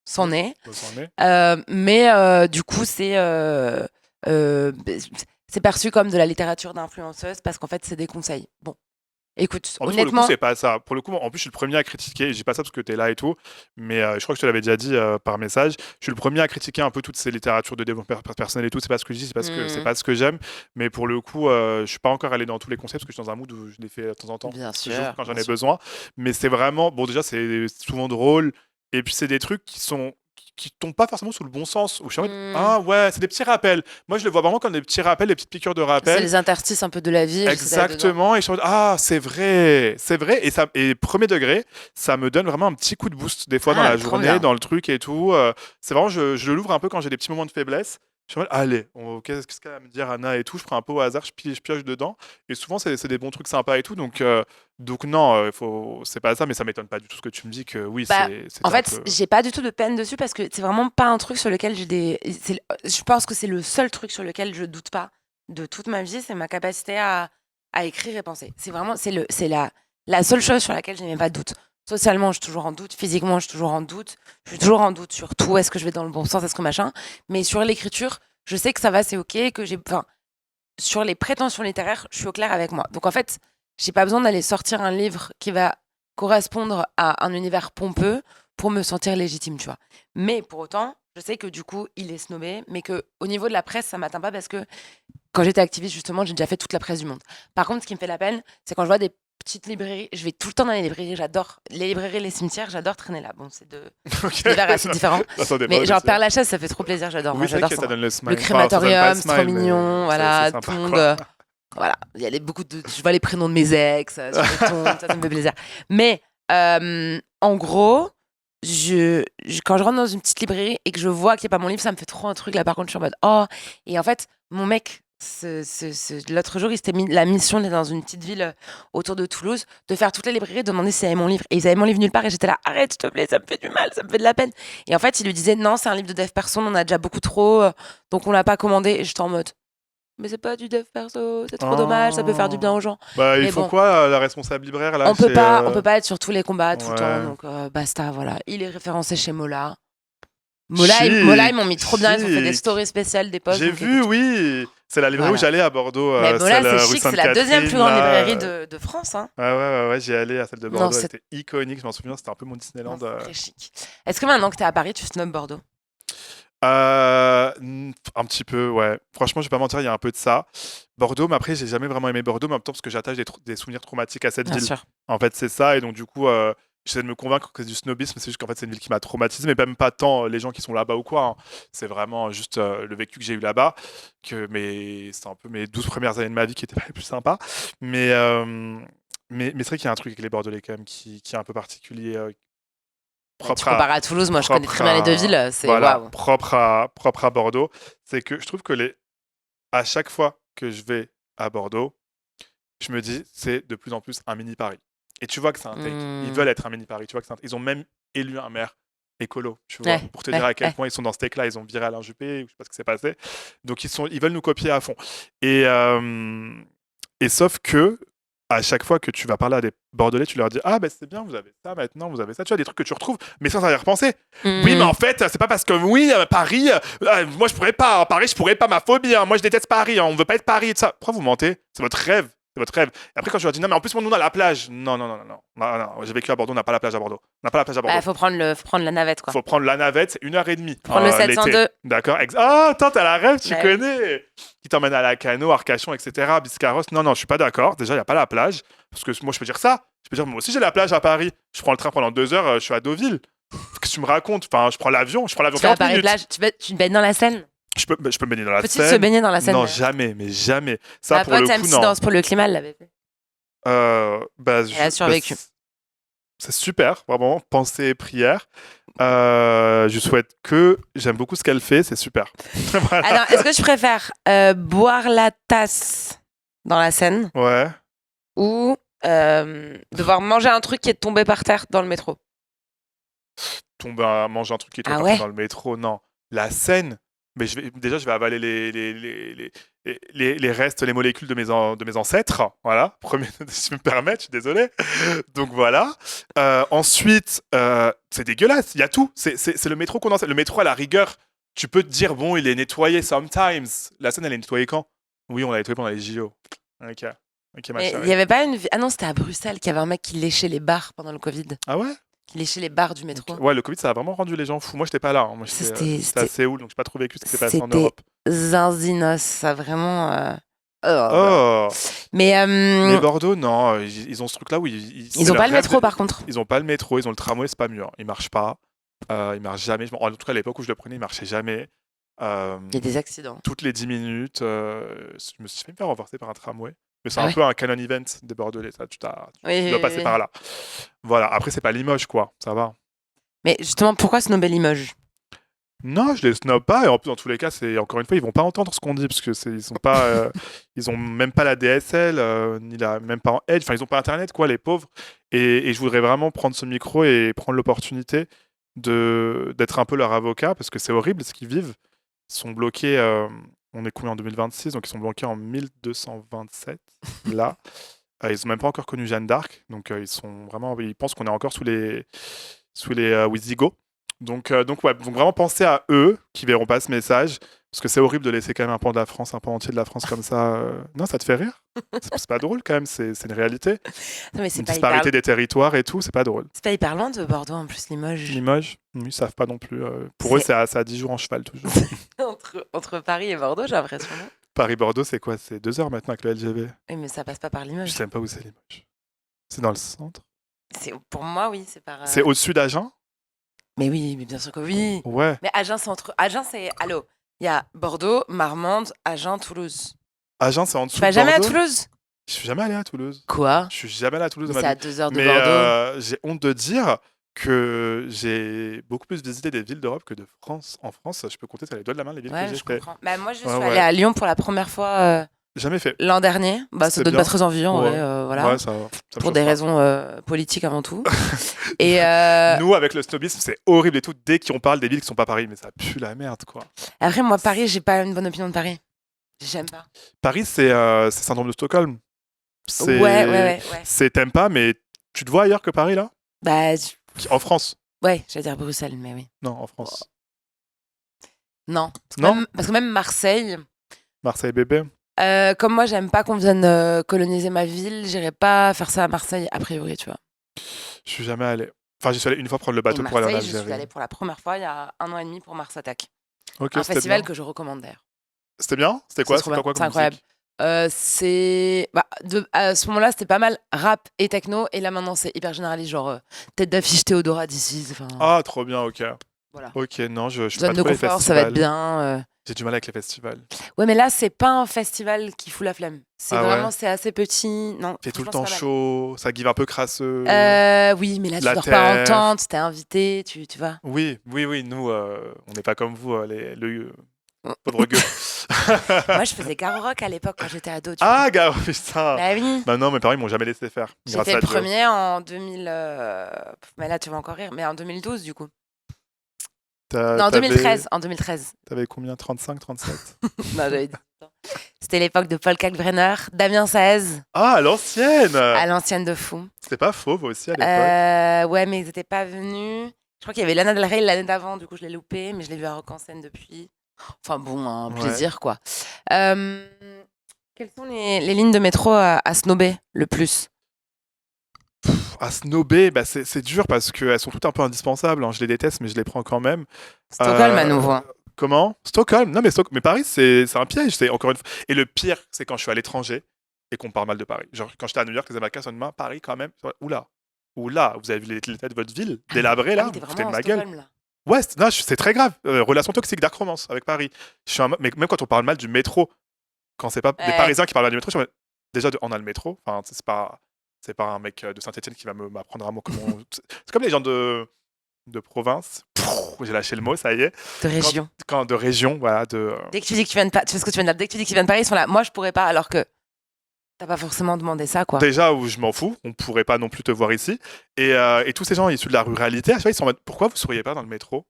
c'en est. Ça s'en est. Mais du coup, c'est c'est perçu comme de la littérature d'influenceuse parce qu'en fait, c'est des conseils. Bon, écoute, En plus, pour le coup, honnêtement, c'est pas ça. Pour le coup, en plus, je suis le premier à critiquer. Je dis pas ça parce que t'es là et tout, mais je crois que je te l'avais déjà dit par message. Je suis le premier à critiquer un peu toutes ces littératures de développement personnel et tout. C'est pas ce que je dis, c'est hmm, pas ce que j'aime. Mais pour le coup, je suis pas encore allé dans tous les concepts parce que je suis dans un mood où je les fais de temps en temps, bien toujours sûr, quand j'en bien ai sûr. besoin. Mais c'est vraiment, bon, déjà, c'est souvent drôle. Et puis, c'est des trucs qui tombent pas forcément sous le bon sens. Où je suis en mode, Hmm, ah ouais, c'est des petits rappels. Moi, je le vois vraiment comme des petits rappels, des petites piqûres de c'est rappel. les interstices un peu de la vie et j'essaie d'aller dedans. Exactement, et je suis en mode, ah, c'est vrai, et premier degré, ça me donne vraiment un petit coup de boost des fois dans Ah, la mais trop journée, bien. dans le truc et tout. C'est vraiment, je l'ouvre un peu quand j'ai des petits moments de faiblesse. Je suis en mode, allez, qu'est-ce qu'elle va me dire, Anna et tout. Je prends un peu au hasard, je pioche dedans, et souvent c'est des bons trucs sympas et tout. Donc non, c'est pas ça, mais ça m'étonne pas du tout ce que tu me dis que oui, Bah, en c'était un fait, peu. j'ai pas du tout de peine dessus parce que c'est vraiment pas un truc sur lequel je pense que c'est le seul truc sur lequel je doute pas de toute ma vie, c'est ma capacité à écrire et penser. C'est vraiment, c'est la seule chose sur laquelle je n'ai pas de doute. Socialement, je suis toujours en doute. Physiquement, je suis toujours en doute. Je suis toujours en doute sur tout. Est-ce que je vais dans le bon sens? Est-ce que machin? Mais sur l'écriture, je sais que ça va, c'est ok, enfin, sur les prétentions littéraires, je suis au clair avec moi. Donc en fait, j'ai pas besoin d'aller sortir un livre qui va correspondre à un univers pompeux pour me sentir légitime, tu vois. Mais pour autant, je sais que du coup, il est snobé, mais que au niveau de la presse, ça m'atteint pas parce que quand j'étais activiste, justement, j'ai déjà fait toute la presse du monde. Par contre, ce qui me fait la peine, c'est quand je vois des petites librairies, je vais tout le temps dans les librairies, j'adore les librairies, les cimetières, j'adore traîner là. Bon, c'est de Ok, univers assez différents. ça dépend Mais des genre tiers. Père Lachaise, ça fait trop plaisir, j'adore. Moi, Oui, c'est vrai j'adore que ça, ça moi. donne le Le smile. Enfin, ça donne pas le crématorium, c'est trop smile, mais mignon, c'est voilà, tout sympa, le monde. quoi. Voilà, il y a beaucoup de. Je vois les prénoms de mes ex sur les tombes, ça me fait plaisir. Mais en gros, quand je rentre dans une petite librairie et que je vois qu'il n'y a pas mon livre, ça me fait trop un truc. Là, par contre, je suis en mode oh. Et en fait, mon mec, l'autre jour, il s'était mis la mission d'être dans une petite ville autour de Toulouse, de faire toutes les librairies, de demander s'ils avaient mon livre. Et ils avaient mon livre nulle part. Et j'étais là, arrête, s'il te plaît, ça me fait du mal, ça me fait de la peine. Et en fait, il lui disait non, c'est un livre de dev perso, on en a déjà beaucoup trop, donc on l'a pas commandé. Et j'étais en mode mais c'est pas du dev perso, c'est trop dommage, ça peut faire du bien Oh. aux gens. Bah, il Mais faut bon, quoi, la responsable libraire, là, chez... on peut pas être sur tous les combats tout le temps, Ouais. donc basta, voilà. Il est référencé chez Mola. Mola, ils m'ont Chic, mis trop bien, ils ont fait des chic. stories spéciales, des posts, J'ai donc vu, écoute, oui. C'est la librairie où voilà. j'allais à Bordeaux, Mais Mola, celle c'est rue chic, c'est la deuxième plus Sainte-Catherine, grande là. librairie de France, hein. Ouais, j'y allais à celle de Non, Bordeaux, elle c'est était iconique, je m'en souviens, c'était un peu mon non, Disneyland. c'est très chic. Est-ce que maintenant que t'es à Paris, tu snobs Bordeaux? Un petit peu, ouais. Franchement, je vais pas mentir, il y a un peu de ça. Bordeaux, mais après, j'ai jamais vraiment aimé Bordeaux, mais en même temps, parce que j'attache des souvenirs traumatiques à cette Bien ville. sûr. En fait, c'est ça, et donc du coup, j'essaie de me convaincre que c'est du snobisme, c'est juste qu'en fait, c'est une ville qui m'a traumatisé, mais même pas tant les gens qui sont là-bas ou quoi, hein. C'est vraiment juste le vécu que j'ai eu là-bas, c'est un peu mes 12 premières années de ma vie qui étaient pas les plus sympas. Mais, euh, mais c'est vrai qu'il y a un truc avec les Bordelais quand même qui est un peu particulier, Bah, tu propre à compares à Toulouse, moi je connais très propre bien les deux à villes, c'est voilà, waouh. propre à Bordeaux. C'est que je trouve que à chaque fois que je vais à Bordeaux, je me dis c'est de plus en plus un mini Paris. Et tu vois que c'est un take. Ils Hmm. veulent être un mini Paris. Tu vois que ils ont même élu un maire écolo, tu vois, Ouais, pour te dire ouais, à quel ouais. point ils sont dans ce take-là. Ils ont viré Alain Juppé, ou je sais pas ce qui s'est passé. Donc ils veulent nous copier à fond. Et, et sauf que à chaque fois que tu vas parler à des Bordelais, tu leur dis ah ben c'est bien, vous avez ça maintenant, vous avez ça, tu vois des trucs que tu retrouves, mais sans arrière-pensée. Oui, mais Hmm. en fait, c'est pas parce que oui, Paris, moi je pourrais pas, Paris, je pourrais pas, ma phobie, hein. Moi je déteste Paris, hein. On veut pas être Paris et tout ça. Pourquoi vous mentez? C'est votre rêve. C'est votre rêve. Et après, quand je leur dis non, mais en plus, nous, on a la plage. Non. J'ai vécu à Bordeaux, on n'a pas la plage à Bordeaux. On n'a pas la plage à Bah, Bordeaux. faut prendre la navette, quoi. Faut prendre la navette, c'est 1h30 Faut prendre le l'été. 702. D'accord. Ah, attends, t'as la rêve, tu Bah oui. connais. Qui t'emmène à la Cano, Arcachon, etc. Biscarrosse. Non, je suis pas d'accord. Déjà, il n'y a pas la plage. Parce que moi, je peux dire ça. Je peux dire, moi aussi, j'ai la plage à Paris. Je prends le train pendant 2 heures, je suis à Deauville. Qu'est-ce que tu me racontes? Enfin, je prends l'avion Tu vas à 40 Paris minutes. plage, tu te baignes dans la Seine? Je peux me baigner dans la Peut-il se Seine. baigner dans la Seine Non, d'ailleurs? jamais, mais jamais. Ça, Ma pour pote le coup, MC non. Danse pour le climat, elle l'avait fait. Bah, Elle a survécu. c'est super, vraiment. Pensée et prière. Je souhaite j'aime beaucoup ce qu'elle fait, c'est super. Voilà. Alors, est-ce que je préfère boire la tasse dans la Seine Ouais. ou devoir manger un truc qui est tombé par terre dans le métro? Tomber à manger un truc qui est trop Ah parti ouais? dans le métro, non. La Seine, mais je vais avaler les restes, les molécules de mes ancêtres. Voilà, premier, si je me permets, je suis désolé. Donc voilà. Ensuite, c'est dégueulasse, il y a tout. C'est le métro condensé. Le métro, à la rigueur, tu peux te dire, bon, il est nettoyé sometimes. La Seine, elle est nettoyée quand? Oui, on l'avait trouvé pendant les JO. Ok. Ok, ma Mais il chérie. n'y avait pas une. Ah non, c'était à Bruxelles qu'il y avait un mec qui léchait les bars pendant le Covid. Ah ouais? Qui léchait les bars du Ok. métro. Ouais, le Covid, ça a vraiment rendu les gens fous. Moi, j'étais pas là, hein. Moi, Ça, j'étais à Séoul, donc j'ai pas trop vécu ce qui s'est passé en c'était Europe. zinzinos. Ça vraiment. Oh, bah. Oh! Mais Mais Bordeaux, non, ils ont ce truc-là où c'est ils ont leur pas le rêve métro par contre. ils ont pas le métro, ils ont le tramway, c'est pas mieux, hein. Il marche pas. Il marche jamais. En tout cas, à l'époque où je le prenais, il marchait jamais. Euh, Il y a des accidents. Toutes les 10 minutes, je me suis fait me faire renverser par un tramway. Mais c'est Ah un ouais. peu un canon event des Bordelais, ça. Oui, Tu oui, dois oui, passer oui. par là. Voilà. Après, c'est pas Limoges, quoi. Ça va. Mais justement, pourquoi ce Nobel Limoges? Non, je les snob pas. Et en plus, dans tous les cas, c'est encore une fois, ils vont pas entendre ce qu'on dit parce que ils sont pas, ils ont même pas la DSL, ni même pas en Edge. Enfin, ils ont pas Internet, quoi, les pauvres. Et je voudrais vraiment prendre ce micro et prendre l'opportunité d'être un peu leur avocat parce que c'est horrible ce qu'ils vivent. Ils sont bloqués. On est combien en 2026, donc ils sont bloqués en 1227 là. Ils ont même pas encore connu Jeanne d'Arc, donc ils pensent qu'on est encore sous les Wisigoths. Donc ouais, donc vraiment penser à eux qui verront pas ce message, parce que c'est horrible de laisser quand même un pan de la France, un pan entier de la France comme ça. Non, ça te fait rire? C'est pas drôle quand même, c'est une réalité. Non, mais c'est Une pas hyper. disparité des territoires et tout, c'est pas drôle. C'est pas hyper loin de Bordeaux en plus, Limoges. Limoges, ils savent pas non plus. Pour eux, C'est c'est à 10 jours en cheval toujours. entre Paris et Bordeaux, j'ai l'impression. Non. Paris-Bordeaux, c'est quoi? C'est 2 heures maintenant avec le LGV. Oui, mais ça passe pas par Je Limoges. sais même pas où c'est Limoges. C'est dans le centre. Pour moi, oui, c'est par. C'est au-dessus d'Agen? Mais oui, mais bien sûr que oui. Ouais. Mais Agen, c'est entre. Agen, c'est. Allô. Il y a Bordeaux, Marmande, Agen, Toulouse. Agen, c'est en Tu dessous vas de jamais à Bordeaux? Toulouse? Je suis jamais allé à Toulouse. Quoi? Je suis jamais allé à Toulouse Mais de c'est ma à vie. 2 heures de Mais Bordeaux. j'ai honte de dire que j'ai beaucoup plus visité des villes d'Europe que de France. En France, je peux compter sur les doigts de la main les villes que Ouais, j'ai je fait. comprends. Bah, moi, je suis Ouais, allée ouais. à Lyon pour la première fois Jamais fait. l'an dernier. Bah, ça C'était donne bien. pas très envie, en Ouais. vrai, voilà. Ouais, ça me Pour chauffe des pas. raisons politiques avant tout. Et Nous, avec le snobisme, c'est horrible et tout. Dès qu'on parle des villes qui sont pas Paris, mais ça pue la merde, quoi. après, moi, Paris, j'ai pas une bonne opinion de Paris. J'aime pas. Paris, c'est syndrome de Stockholm. Ouais. T'aimes pas, mais tu te vois ailleurs que Paris, là? Bah, En France? ouais, j'allais dire Bruxelles, mais oui. Non, en France. Non. Non? Parce que même Marseille, Marseille bébé? comme moi, j'aime pas qu'on vienne coloniser ma ville, j'irai pas faire ça à Marseille, a priori, tu vois. Je suis jamais allé. Enfin, j'y suis allé une fois prendre le Et bateau pour aller en Marseille, je suis Algérie. allée pour la première fois il y a 1 an et demi pour Mars Attack. Ok, Un c'était festival bien. que je recommande d'ailleurs. C'était bien? C'était C'est quoi? trop C'était bien, quoi c'est comme incroyable. musique? À ce moment-là, c'était pas mal rap et techno, et là maintenant c'est hyper généraliste, genre tête d'affiche Théodora d'ici. Enfin, Ah, trop bien, ok. voilà. Ok, non, je fais Zone pas de trop les confort, ça va être festivals. bien. J'ai du mal avec les festivals. Ouais, mais là, c'est pas un festival qui fout la flemme. C'est Ah vraiment, ouais? c'est assez petit. Non, Il fait tout le franchement, temps c'est pas chaud, ça give un peu crasseux. mal. Oui, mais là, tu La dors pas en terre. tente, t'es invité, tu vois. Oui, nous, on n'est pas comme vous, le pauvre gueux. Moi, je faisais Garo Rock à l'époque quand j'étais ado, tu vois. Ah, gars, putain! Bah oui. Bah non, mes parents, ils m'ont jamais laissé faire. J'ai Grâce fait à le Dieu. premier en 2000. Mais là, tu vas encore rire. Mais en 2012, du coup. Non, en 2013. En 2013. T'avais combien? 35, 37? Non, j'avais 18 ans. C'était l'époque de Paul Kalkbrenner, Damien Saez, Ah, à l'ancienne! à l'ancienne de fou. C'était pas fauve aussi à l'époque. Ouais, mais ils n'étaient pas venus. Je crois qu'il y avait Lana Del Rey l'année d'avant, du coup, je l'ai loupé, mais je l'ai vu à Rock en scène depuis. Enfin bon, un Ouais. plaisir, quoi. Quelles sont les lignes de métro à snober le plus? À snobber, bah c'est dur parce qu'elles sont toutes un peu indispensables, hein. Je les déteste, mais je les prends quand même. Stockholm à Euh, nouveau. Hein. Comment? Stockholm? Non, mais Paris, c'est un piège, c'est encore une fois. Et le pire, c'est quand je suis à l'étranger et qu'on parle mal de Paris. Genre, quand j'étais à New York, les Américains sont de main, Paris quand même. Oula, vous avez vu l'état de votre ville, délabrée là, Ah oui, t'es vous foutez de vraiment ma en gueule. Stockholm, là. Ouais, non, c'est très grave. Relation toxique, dark romance avec Paris. Mais même quand on parle mal du métro, quand c'est pas des Ouais. Parisiens qui parlent mal du métro, déjà, on a le métro. Enfin, c'est pas un mec de Saint-Etienne qui va m'apprendre à moi comment. C'est comme les gens de province. J'ai lâché le mot, ça y est. De région. De région, voilà. Dès que tu dis que tu viens de Paris, tu fais ce que tu viens de dire. Dès que tu dis que tu viens de Paris, ils sont là. Moi, je pourrais pas, alors que t'as pas forcément demandé ça, quoi. Déjà, où je m'en fous, on pourrait pas non plus te voir ici. Et tous ces gens issus de la ruralité, à chaque fois, ils sont en mode pourquoi vous souriez pas dans le métro?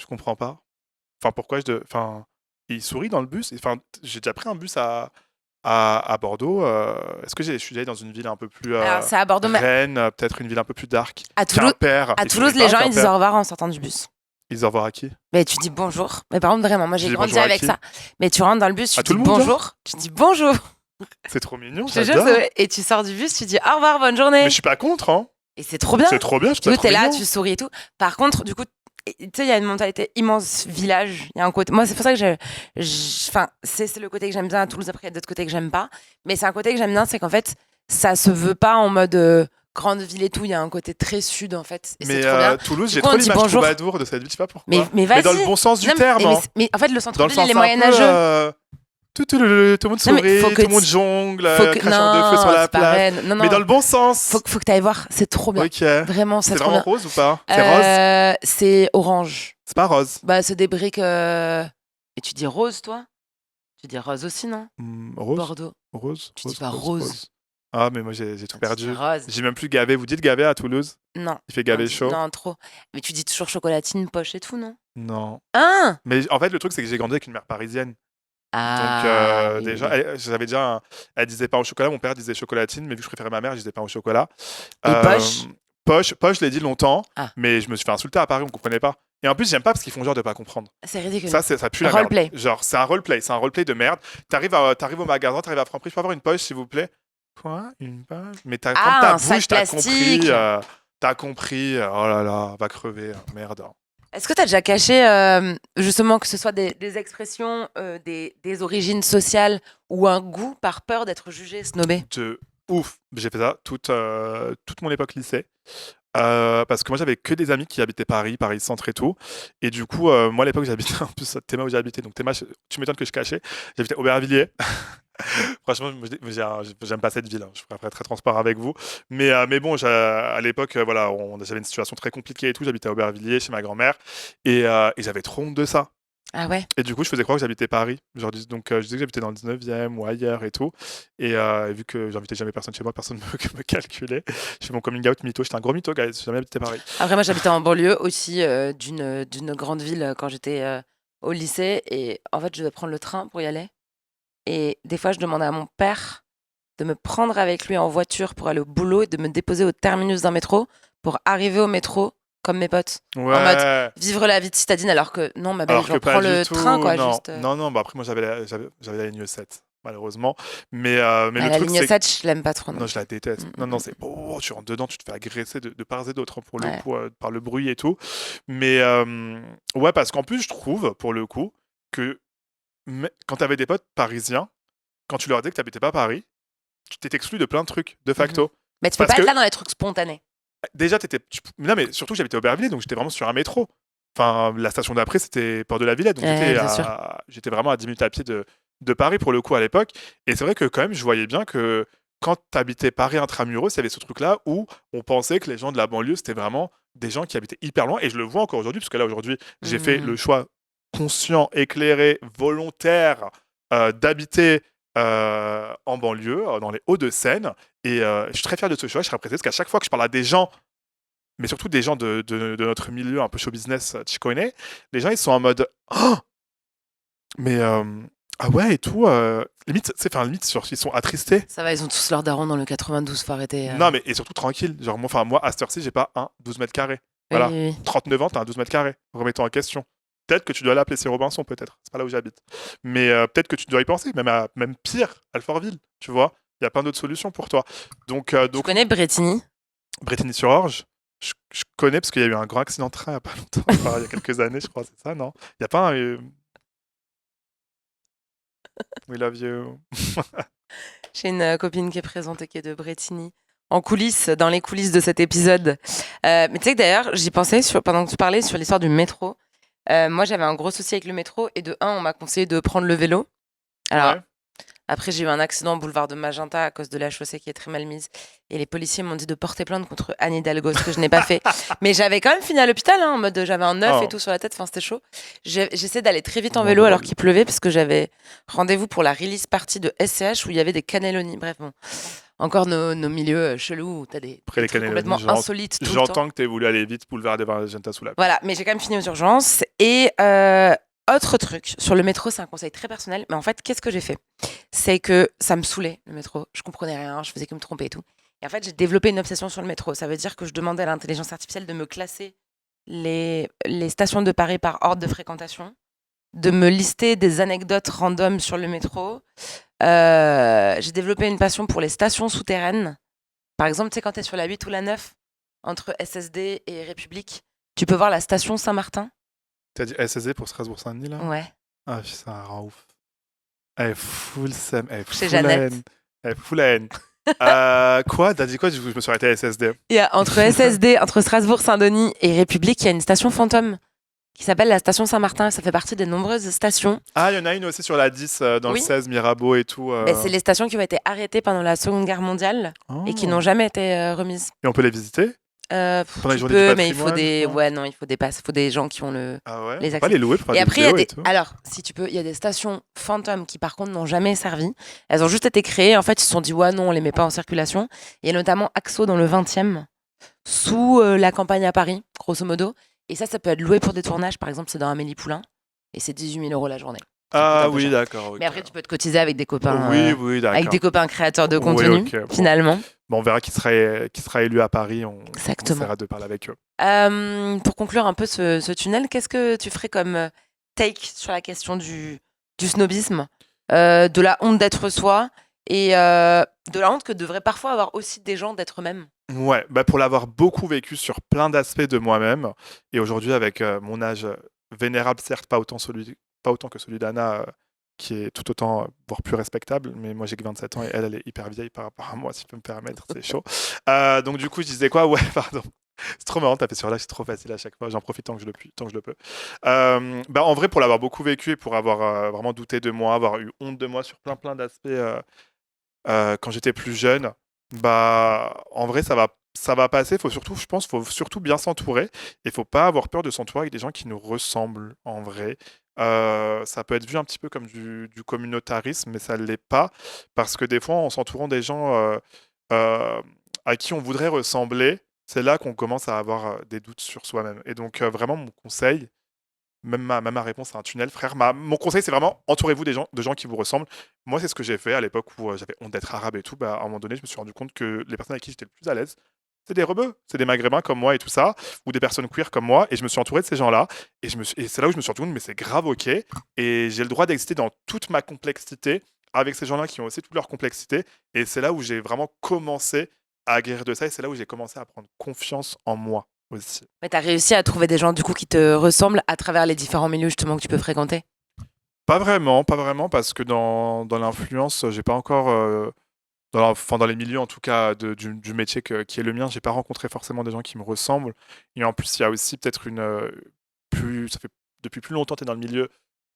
Je comprends pas. Enfin, Enfin, ils sourient dans le bus. Enfin, j'ai déjà pris un bus à Bordeaux. Est-ce que je suis allé dans une ville un peu plus. Alors, c'est à Bordeaux, mais Rennes, peut-être une ville un peu plus dark. à Toulouse, Quimper. à Ils Toulouse, sourient les pas, gens, ils disent Quimper. au revoir en sortant du bus. Ils au revoir à qui? Mais tu dis bonjour. Mais par contre, vraiment, moi, Tu j'ai dis grandi bonjour à avec qui? ça. Mais tu rentres dans le bus, tu À tout dis le monde, genre? bonjour. Tu dis bonjour. C'est trop mignon, Je te jure, j'adore. et tu sors du bus, tu dis au revoir, bonne Mais journée. je suis pas contre, hein. Et c'est trop bien. C'est trop bien, je Du trouve coup, ça trop t'es là, mignon. tu souris et tout. Par contre, du coup, tu sais, il y a une mentalité immense village. Il y a un côté. Moi, c'est pour ça que enfin, c'est le côté que j'aime bien à Toulouse. Après, il y a d'autres côtés que j'aime pas. Mais c'est un côté que j'aime bien, c'est qu'en fait, ça se veut pas en mode grande ville et tout. Il y a un côté très sud, en fait. Et c'est Mais trop bien. Toulouse, Du j'ai coup, on trop dit l'image bonjour. troubadour de cette ville, je sais pas pourquoi. Mais Mais dans vas-y. le bon sens du Non, terme, hein. mais en fait, le Dans le centre-ville, sens il est un peu, moyenâgeux. tout le monde Non, mais faut sourit, que tout le monde tu- jongle, Faut que... cracheur de feu sur Non, la c'est pas place. vrai. Non, Mais non. dans le bon sens. Faut que t'ailles voir. C'est trop bien. Ok. Vraiment, c'est C'est trop vraiment bien. rose ou pas? C'est rose? C'est orange. C'est pas rose. Bah, c'est des briques. Et tu dis rose, toi? Tu dis rose aussi, non? Rose? Bordeaux. Rose? Tu dis pas rose. Ah, mais moi, j'ai tout Tu dis perdu. rose. J'ai même plus gavé. Vous dites gavé à Toulouse? Non. Il fait gavé Non, chaud? non, trop. Mais tu dis toujours chocolatine, poche et tout, non? Non. Hein? Mais en fait, le truc, c'est que j'ai grandi avec une mère parisienne. Ah, Donc, oui, déjà, oui. j'avais déjà. Elle disait pain au chocolat, mon père disait chocolatine, mais vu que je préférais ma mère, je disais pain au chocolat. Et poche? Poche, je l'ai dit longtemps, Ah. mais je me suis fait insulter à Paris, on comprenait pas. Et en plus, j'aime pas parce qu'ils font genre de pas comprendre. C'est ridicule. Ça pue la merde. Roleplay. Genre, c'est un roleplay de merde. T'arrives au magasin, t'arrives à Franprix, je peux avoir une poche, s'il vous plaît? Quoi? Une poche? Mais quand Ah, ta un sac bouche, t'as compris. plastique. T'as compris. Oh là là, va crever, merde. Est-ce que tu as déjà caché, justement, que ce soit des expressions, des origines sociales ou un goût par peur d'être jugé, snobé? De ouf. J'ai fait ça toute mon époque lycée. Parce que moi j'avais que des amis qui habitaient Paris Centre et tout. Et du coup, moi à l'époque j'habitais un peu à Théma où j'habitais. Donc Théma, tu m'étonnes que je cachais. J'habitais Aubervilliers. Franchement, j'aime pas cette ville, hein. Je préfère être très transparent avec vous. Mais bon, à l'époque, voilà, j'avais une situation très compliquée et tout. J'habitais à Aubervilliers chez ma grand-mère. Et j'avais trop honte de ça. Ah ouais? Et du coup, je faisais croire que j'habitais Paris. Genre, donc, je disais que j'habitais dans le 19e ou ailleurs et tout. Et vu que j'invitais jamais personne chez moi, personne me calculait. Je fais mon coming out mytho. J'étais un gros mytho, guys. J'ai jamais habité Paris. Après, moi, j'habitais en banlieue aussi d'une grande ville quand j'étais au lycée. Et en fait, je devais prendre le train pour y aller. Et des fois, je demandais à mon père de me prendre avec lui en voiture pour aller au boulot et de me déposer au terminus d'un métro pour arriver au métro comme mes potes. Ouais. En mode vivre la vie de citadine alors que non, ma belle, Alors je que pas prends du le tout. train, quoi. Non, Juste, non. Bah après, moi, j'avais la ligne 7, malheureusement. Mais bah, le la truc, ligne c'est 7, je l'aime pas trop. non, je la déteste. Mm, Non, mm, c'est tu rentres dedans, tu te fais agresser de part et d'autre, hein, pour le Ouais. coup, par le bruit et tout. Mais ouais, parce qu'en plus, je trouve, pour le coup, que quand t'avais des potes parisiens, quand tu leur disais que t'habitais pas Paris, tu t'es exclu de plein de trucs, de facto. Mais tu peux Parce pas être que là dans les trucs spontanés. déjà, non, mais surtout que j'habitais au Aubervilliers, donc j'étais vraiment sur un métro. Enfin, la station d'après, c'était Port de la Villette, donc Ouais, bien sûr. j'étais vraiment à 10 minutes à pied de Paris pour le coup à l'époque. Et c'est vrai que quand même, je voyais bien que quand t'habitais Paris intramuros, il y avait ce truc-là où on pensait que les gens de la banlieue, c'était vraiment des gens qui habitaient hyper loin. Et je le vois encore aujourd'hui, parce que là, aujourd'hui, j'ai fait le choix conscient, éclairé, volontaire d'habiter en banlieue, dans les Hauts-de-Seine. Et je suis très fier de ce choix. Je serais pressé parce qu'à chaque fois que je parle à des gens, mais surtout des gens de notre milieu un peu show business, tu connais, les gens ils sont en mode oh mais ah ouais et tout, limite, ils sont attristés. Ça va, ils ont tous leur daron dans le 92, faut arrêter. Non, mais et surtout tranquille. Genre, moi à cette heure-ci, j'ai pas 12 mètres carrés. Voilà. Oui. 39 ans, t'as un 12 mètres carrés. Remettons en question. Peut-être que tu dois l'appeler Robinson, peut-être. C'est pas là où j'habite. Mais peut-être que tu dois y penser, même pire, Alfortville, tu vois. Il y a plein d'autres solutions pour toi. Donc Tu connais Bretigny? Bretigny-sur-Orge, je connais parce qu'il y a eu un grand accident de train il y a pas longtemps, enfin, il y a quelques années, je crois, c'est ça, non? Il y a pas un. We love you. J'ai une copine qui est présente et qui est de Bretigny. En coulisses, dans les coulisses de cet épisode. Mais tu sais que d'ailleurs, j'y pensais pendant que tu parlais sur l'histoire du métro. Moi, j'avais un gros souci avec le métro. Et de un, on m'a conseillé de prendre le vélo. Alors, Ouais. après, j'ai eu un accident au boulevard de Magenta à cause de la chaussée qui est très mal mise. Et les policiers m'ont dit de porter plainte contre Anne Hidalgo, ce que je n'ai pas fait. Mais j'avais quand même fini à l'hôpital, hein, en mode j'avais un œuf Oh. et tout sur la tête. Enfin, c'était chaud. J'essaie d'aller très vite en Bon, vélo alors drôle. qu'il pleuvait parce que j'avais rendez-vous pour la release party de SCH où il y avait des cannelloni. Bref, bon. Encore nos milieux chelous où t'as des Après les trucs cannelloni, complètement insolites tout le temps. J'entends que t'aies voulu aller vite, boulevard des Magenta sous la. Voilà, mais j'ai quand même fini aux urgences. Et autre truc, sur le métro, c'est un conseil très personnel. Mais en fait, qu'est-ce que j'ai fait? C'est que ça me saoulait, le métro. Je comprenais rien, je faisais que me tromper et tout. Et en fait, j'ai développé une obsession sur le métro. Ça veut dire que je demandais à l'intelligence artificielle de me classer les stations de Paris par ordre de fréquentation, de me lister des anecdotes random sur le métro. J'ai développé une passion pour les stations souterraines. Par exemple, tu sais, quand tu es sur la 8 ou la 9, entre SSD et République, tu peux voir la station Saint-Martin. T'as dit SSD pour Strasbourg-Saint-Denis, là? Ouais, Ah, ça rend ouf. Elle est full Sam, elle est chez full la Jeannette. haine. Elle est full la haine. Quoi? T'as dit quoi? Je me suis arrêté à SSD. Il y a entre SSD, entre Strasbourg-Saint-Denis et République, il y a une station fantôme qui s'appelle la station Saint-Martin. Ça fait partie des nombreuses stations. Ah, il y en a une aussi sur la 10, dans le Oui, 16, Mirabeau et tout. c'est les stations qui ont été arrêtées pendant la Seconde Guerre mondiale et qui n'ont Oh. jamais été remises. Et on peut les visiter? Pendant les Tu journées du peux, mais il faut patrimoine, des, non? ouais, non, il faut des passes, il faut des gens qui ont Ah ouais? On les peut pas accès. les louer pour faire Et des après, il y a vidéos et des, tout? alors, si tu peux, il y a des stations fantômes qui par contre n'ont jamais servi. Elles ont juste été créées. En fait, ils se sont dit ouais, non, on les met pas en circulation. Il y a notamment Axo dans le 20e, sous la campagne à Paris, grosso modo. Et ça peut être loué pour des tournages. Par exemple, c'est dans Amélie Poulain et c'est 18 000 € la journée. Ça coûte Ah un peu oui, cher. d'accord, Mais ok. après, tu peux te cotiser avec des copains, Oui, d'accord. créateurs de Oui, contenu, ok. Bon. finalement. Bon, on verra qui sera élu à Paris. On Exactement. essaiera de parler avec eux. Pour conclure un peu ce tunnel, qu'est-ce que tu ferais comme take sur la question du snobisme, de la honte d'être soi et de la honte que devraient parfois avoir aussi des gens d'être eux-mêmes? Ouais, bah pour l'avoir beaucoup vécu sur plein d'aspects de moi-même, et aujourd'hui avec mon âge vénérable, certes pas autant que celui d'Anna, qui est tout autant, voire plus respectable, mais moi j'ai que 27 ans et elle est hyper vieille par rapport à moi, si je peux me permettre, c'est chaud. Donc du coup, je disais quoi? Ouais, pardon. C'est trop marrant de taper sur l'âge, c'est trop facile à chaque fois, j'en profite tant que je le peux. Bah, en vrai, pour l'avoir beaucoup vécu et pour avoir vraiment douté de moi, avoir eu honte de moi sur plein d'aspects quand j'étais plus jeune, bah, en vrai, ça va passer. Faut surtout, je pense, faut surtout bien s'entourer et faut pas avoir peur de s'entourer avec des gens qui nous ressemblent en vrai. Ça peut être vu un petit peu comme du communautarisme, mais ça ne l'est pas parce que des fois, en s'entourant des gens euh, à qui on voudrait ressembler, c'est là qu'on commence à avoir des doutes sur soi-même. Et donc, vraiment, mon conseil, même ma réponse à un tunnel, frère. Mon conseil, c'est vraiment entourez-vous de gens qui vous ressemblent. Moi, c'est ce que j'ai fait à l'époque où j'avais honte d'être arabe et tout. Bah, à un moment donné, je me suis rendu compte que les personnes avec qui j'étais le plus à l'aise, c'est des rebeux, c'est des maghrébins comme moi et tout ça, ou des personnes queer comme moi. Et je me suis entouré de ces gens-là. Et c'est là où je me suis rendu compte, mais c'est grave ok. Et j'ai le droit d'exister dans toute ma complexité avec ces gens-là qui ont aussi toute leur complexité. Et c'est là où j'ai vraiment commencé à guérir de ça. Et c'est là où j'ai commencé à prendre confiance en moi aussi. Mais tu as réussi à trouver des gens du coup qui te ressemblent à travers les différents milieux justement que tu peux fréquenter? Pas vraiment, parce que dans l'influence, j'ai pas encore, enfin, dans les milieux en tout cas du métier qui est le mien, j'ai pas rencontré forcément des gens qui me ressemblent. Et en plus, il y a aussi peut-être ça fait depuis plus longtemps que tu es dans le milieu,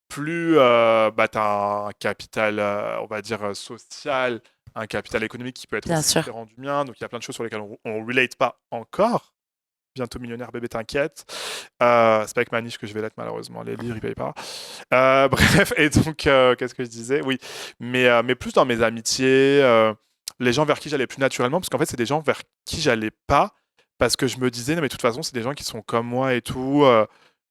plus bah, tu as un capital, on va dire, social, un capital économique qui peut être Bien aussi sûr. différent du mien. Donc il y a plein de choses sur lesquelles on relate pas encore. Bientôt millionnaire, bébé, t'inquiète. C'est pas avec ma niche que je vais l'être, malheureusement. Les livres, ils payent pas. Bref, et donc, qu'est-ce que je disais? Oui, mais plus dans mes amitiés, les gens vers qui j'allais plus naturellement, parce qu'en fait, c'est des gens vers qui j'allais pas, parce que je me disais, non, mais de toute façon, c'est des gens qui sont comme moi et tout.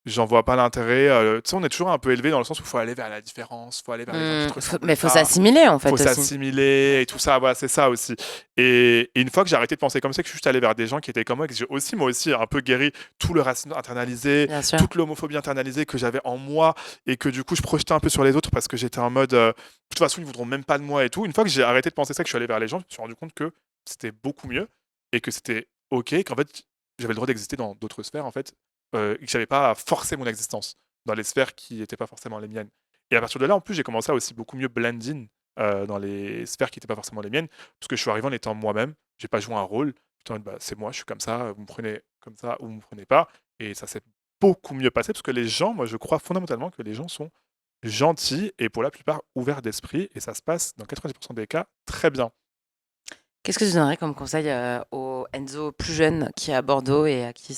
J'en vois pas l'intérêt. Tu sais, on est toujours un peu élevé dans le sens où il faut aller vers la différence, il faut aller vers les gens qui te ressemblent Mais faut pas, s'assimiler en fait faut aussi. s'assimiler et tout ça. Voilà, c'est ça aussi. Et une fois que j'ai arrêté de penser comme ça, que je suis juste allé vers des gens qui étaient comme moi, que j'ai aussi, moi aussi, un peu guéri tout le racisme internalisé, Bien sûr. toute l'homophobie internalisée que j'avais en moi et que du coup, je projetais un peu sur les autres parce que j'étais en mode, de toute façon, ils voudront même pas de moi et tout. Une fois que j'ai arrêté de penser ça, que je suis allé vers les gens, je me suis rendu compte que c'était beaucoup mieux et que c'était ok, qu'en fait, j'avais le droit d'exister dans d'autres sphères, en fait, et que j'avais pas à forcer mon existence dans les sphères qui n'étaient pas forcément les miennes. Et à partir de là, en plus, j'ai commencé à aussi beaucoup mieux blend in dans les sphères qui n'étaient pas forcément les miennes, parce que je suis arrivé en étant moi-même, j'ai pas joué un rôle, j'étais en mode, bah, c'est moi, je suis comme ça, vous me prenez comme ça ou vous me prenez pas, et ça s'est beaucoup mieux passé, parce que les gens, moi je crois fondamentalement que les gens sont gentils et pour la plupart ouverts d'esprit, et ça se passe dans 90% des cas très bien. Qu'est-ce que tu donnerais comme conseil au Enzo plus jeune qui est à Bordeaux et à qui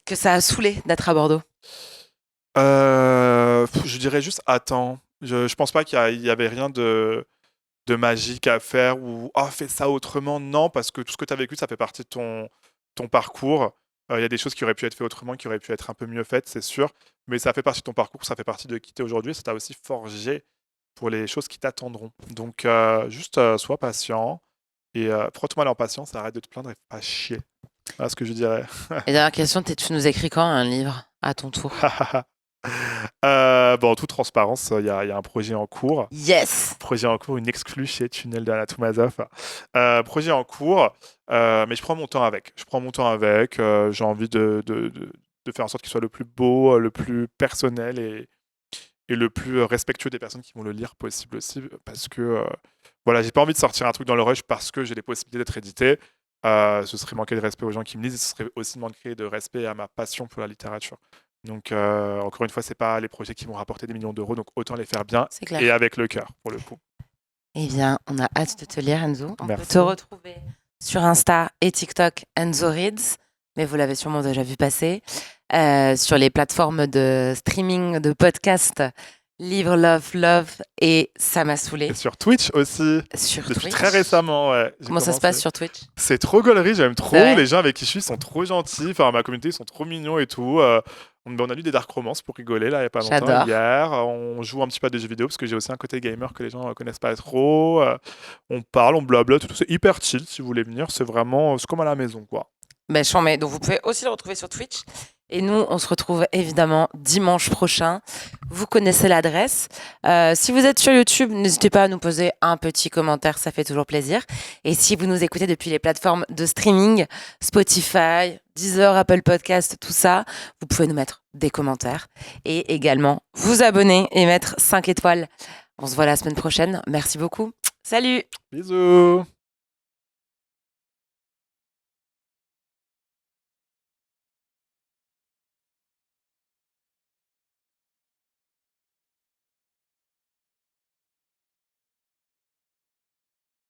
que ça a saoulé d'être à Bordeaux? Je dirais juste attends. Je pense pas qu'il y avait rien de magique à faire ou oh, fais ça autrement. Non, parce que tout ce que tu as vécu, ça fait partie de ton parcours. Il y a des choses qui auraient pu être faites autrement, qui auraient pu être un peu mieux faites, c'est sûr. Mais ça fait partie de ton parcours, ça fait partie de qui tu es aujourd'hui. Ça t'a aussi forgé pour les choses qui t'attendront. Donc, juste sois patient et frotte-moi leur patience, arrête de te plaindre et fais pas chier. Voilà ce que je dirais. Et dernière question, tu nous écris quand un livre à ton tour? Bon, en toute transparence, il y a un projet en cours. Yes! Projet en cours, une exclue chez Tunnel de Anatoumazov. Projet en cours, mais je prends mon temps avec. Je prends mon temps avec. J'ai envie de faire en sorte qu'il soit le plus beau, le plus personnel et le plus respectueux des personnes qui vont le lire possible aussi. Parce que, voilà, j'ai pas envie de sortir un truc dans le rush parce que j'ai les possibilités d'être édité. Ce serait manquer de respect aux gens qui me lisent et ce serait aussi manquer de respect à ma passion pour la littérature. Donc, encore une fois, c'est pas les projets qui vont rapporter des millions d'euros, donc autant les faire bien C'est clair. et avec le cœur, pour le coup. Eh bien, on a hâte de te lire, Enzo. On peut Merci. te retrouver sur Insta et TikTok, Enzo Reads, mais vous l'avez sûrement déjà vu passer. Sur les plateformes de streaming, de podcast, Livre, Love et Ça m'a saoulé. Et sur Twitch aussi, Sur depuis Twitch. très récemment, ouais. Comment ça se passe sur Twitch? C'est trop gaulerie, j'aime trop. C'est vrai Les gens avec qui je suis sont trop gentils. Enfin, ma communauté, ils sont trop mignons et tout. On a lu des dark romances pour rigoler, là, il n'y a pas longtemps, J'adore. hier. On joue un petit peu à des jeux vidéo parce que j'ai aussi un côté gamer que les gens ne connaissent pas trop. On parle, on blabla, tout. C'est hyper chill si vous voulez venir. C'est comme à la maison, quoi. Ben, chambé. Donc, vous pouvez aussi le retrouver sur Twitch. Et nous, on se retrouve évidemment dimanche prochain. Vous connaissez l'adresse. Si vous êtes sur YouTube, n'hésitez pas à nous poser un petit commentaire, ça fait toujours plaisir. Et si vous nous écoutez depuis les plateformes de streaming, Spotify, Deezer, Apple Podcast, tout ça, vous pouvez nous mettre des commentaires et également vous abonner et mettre 5 étoiles. On se voit la semaine prochaine. Merci beaucoup. Salut! Bisous!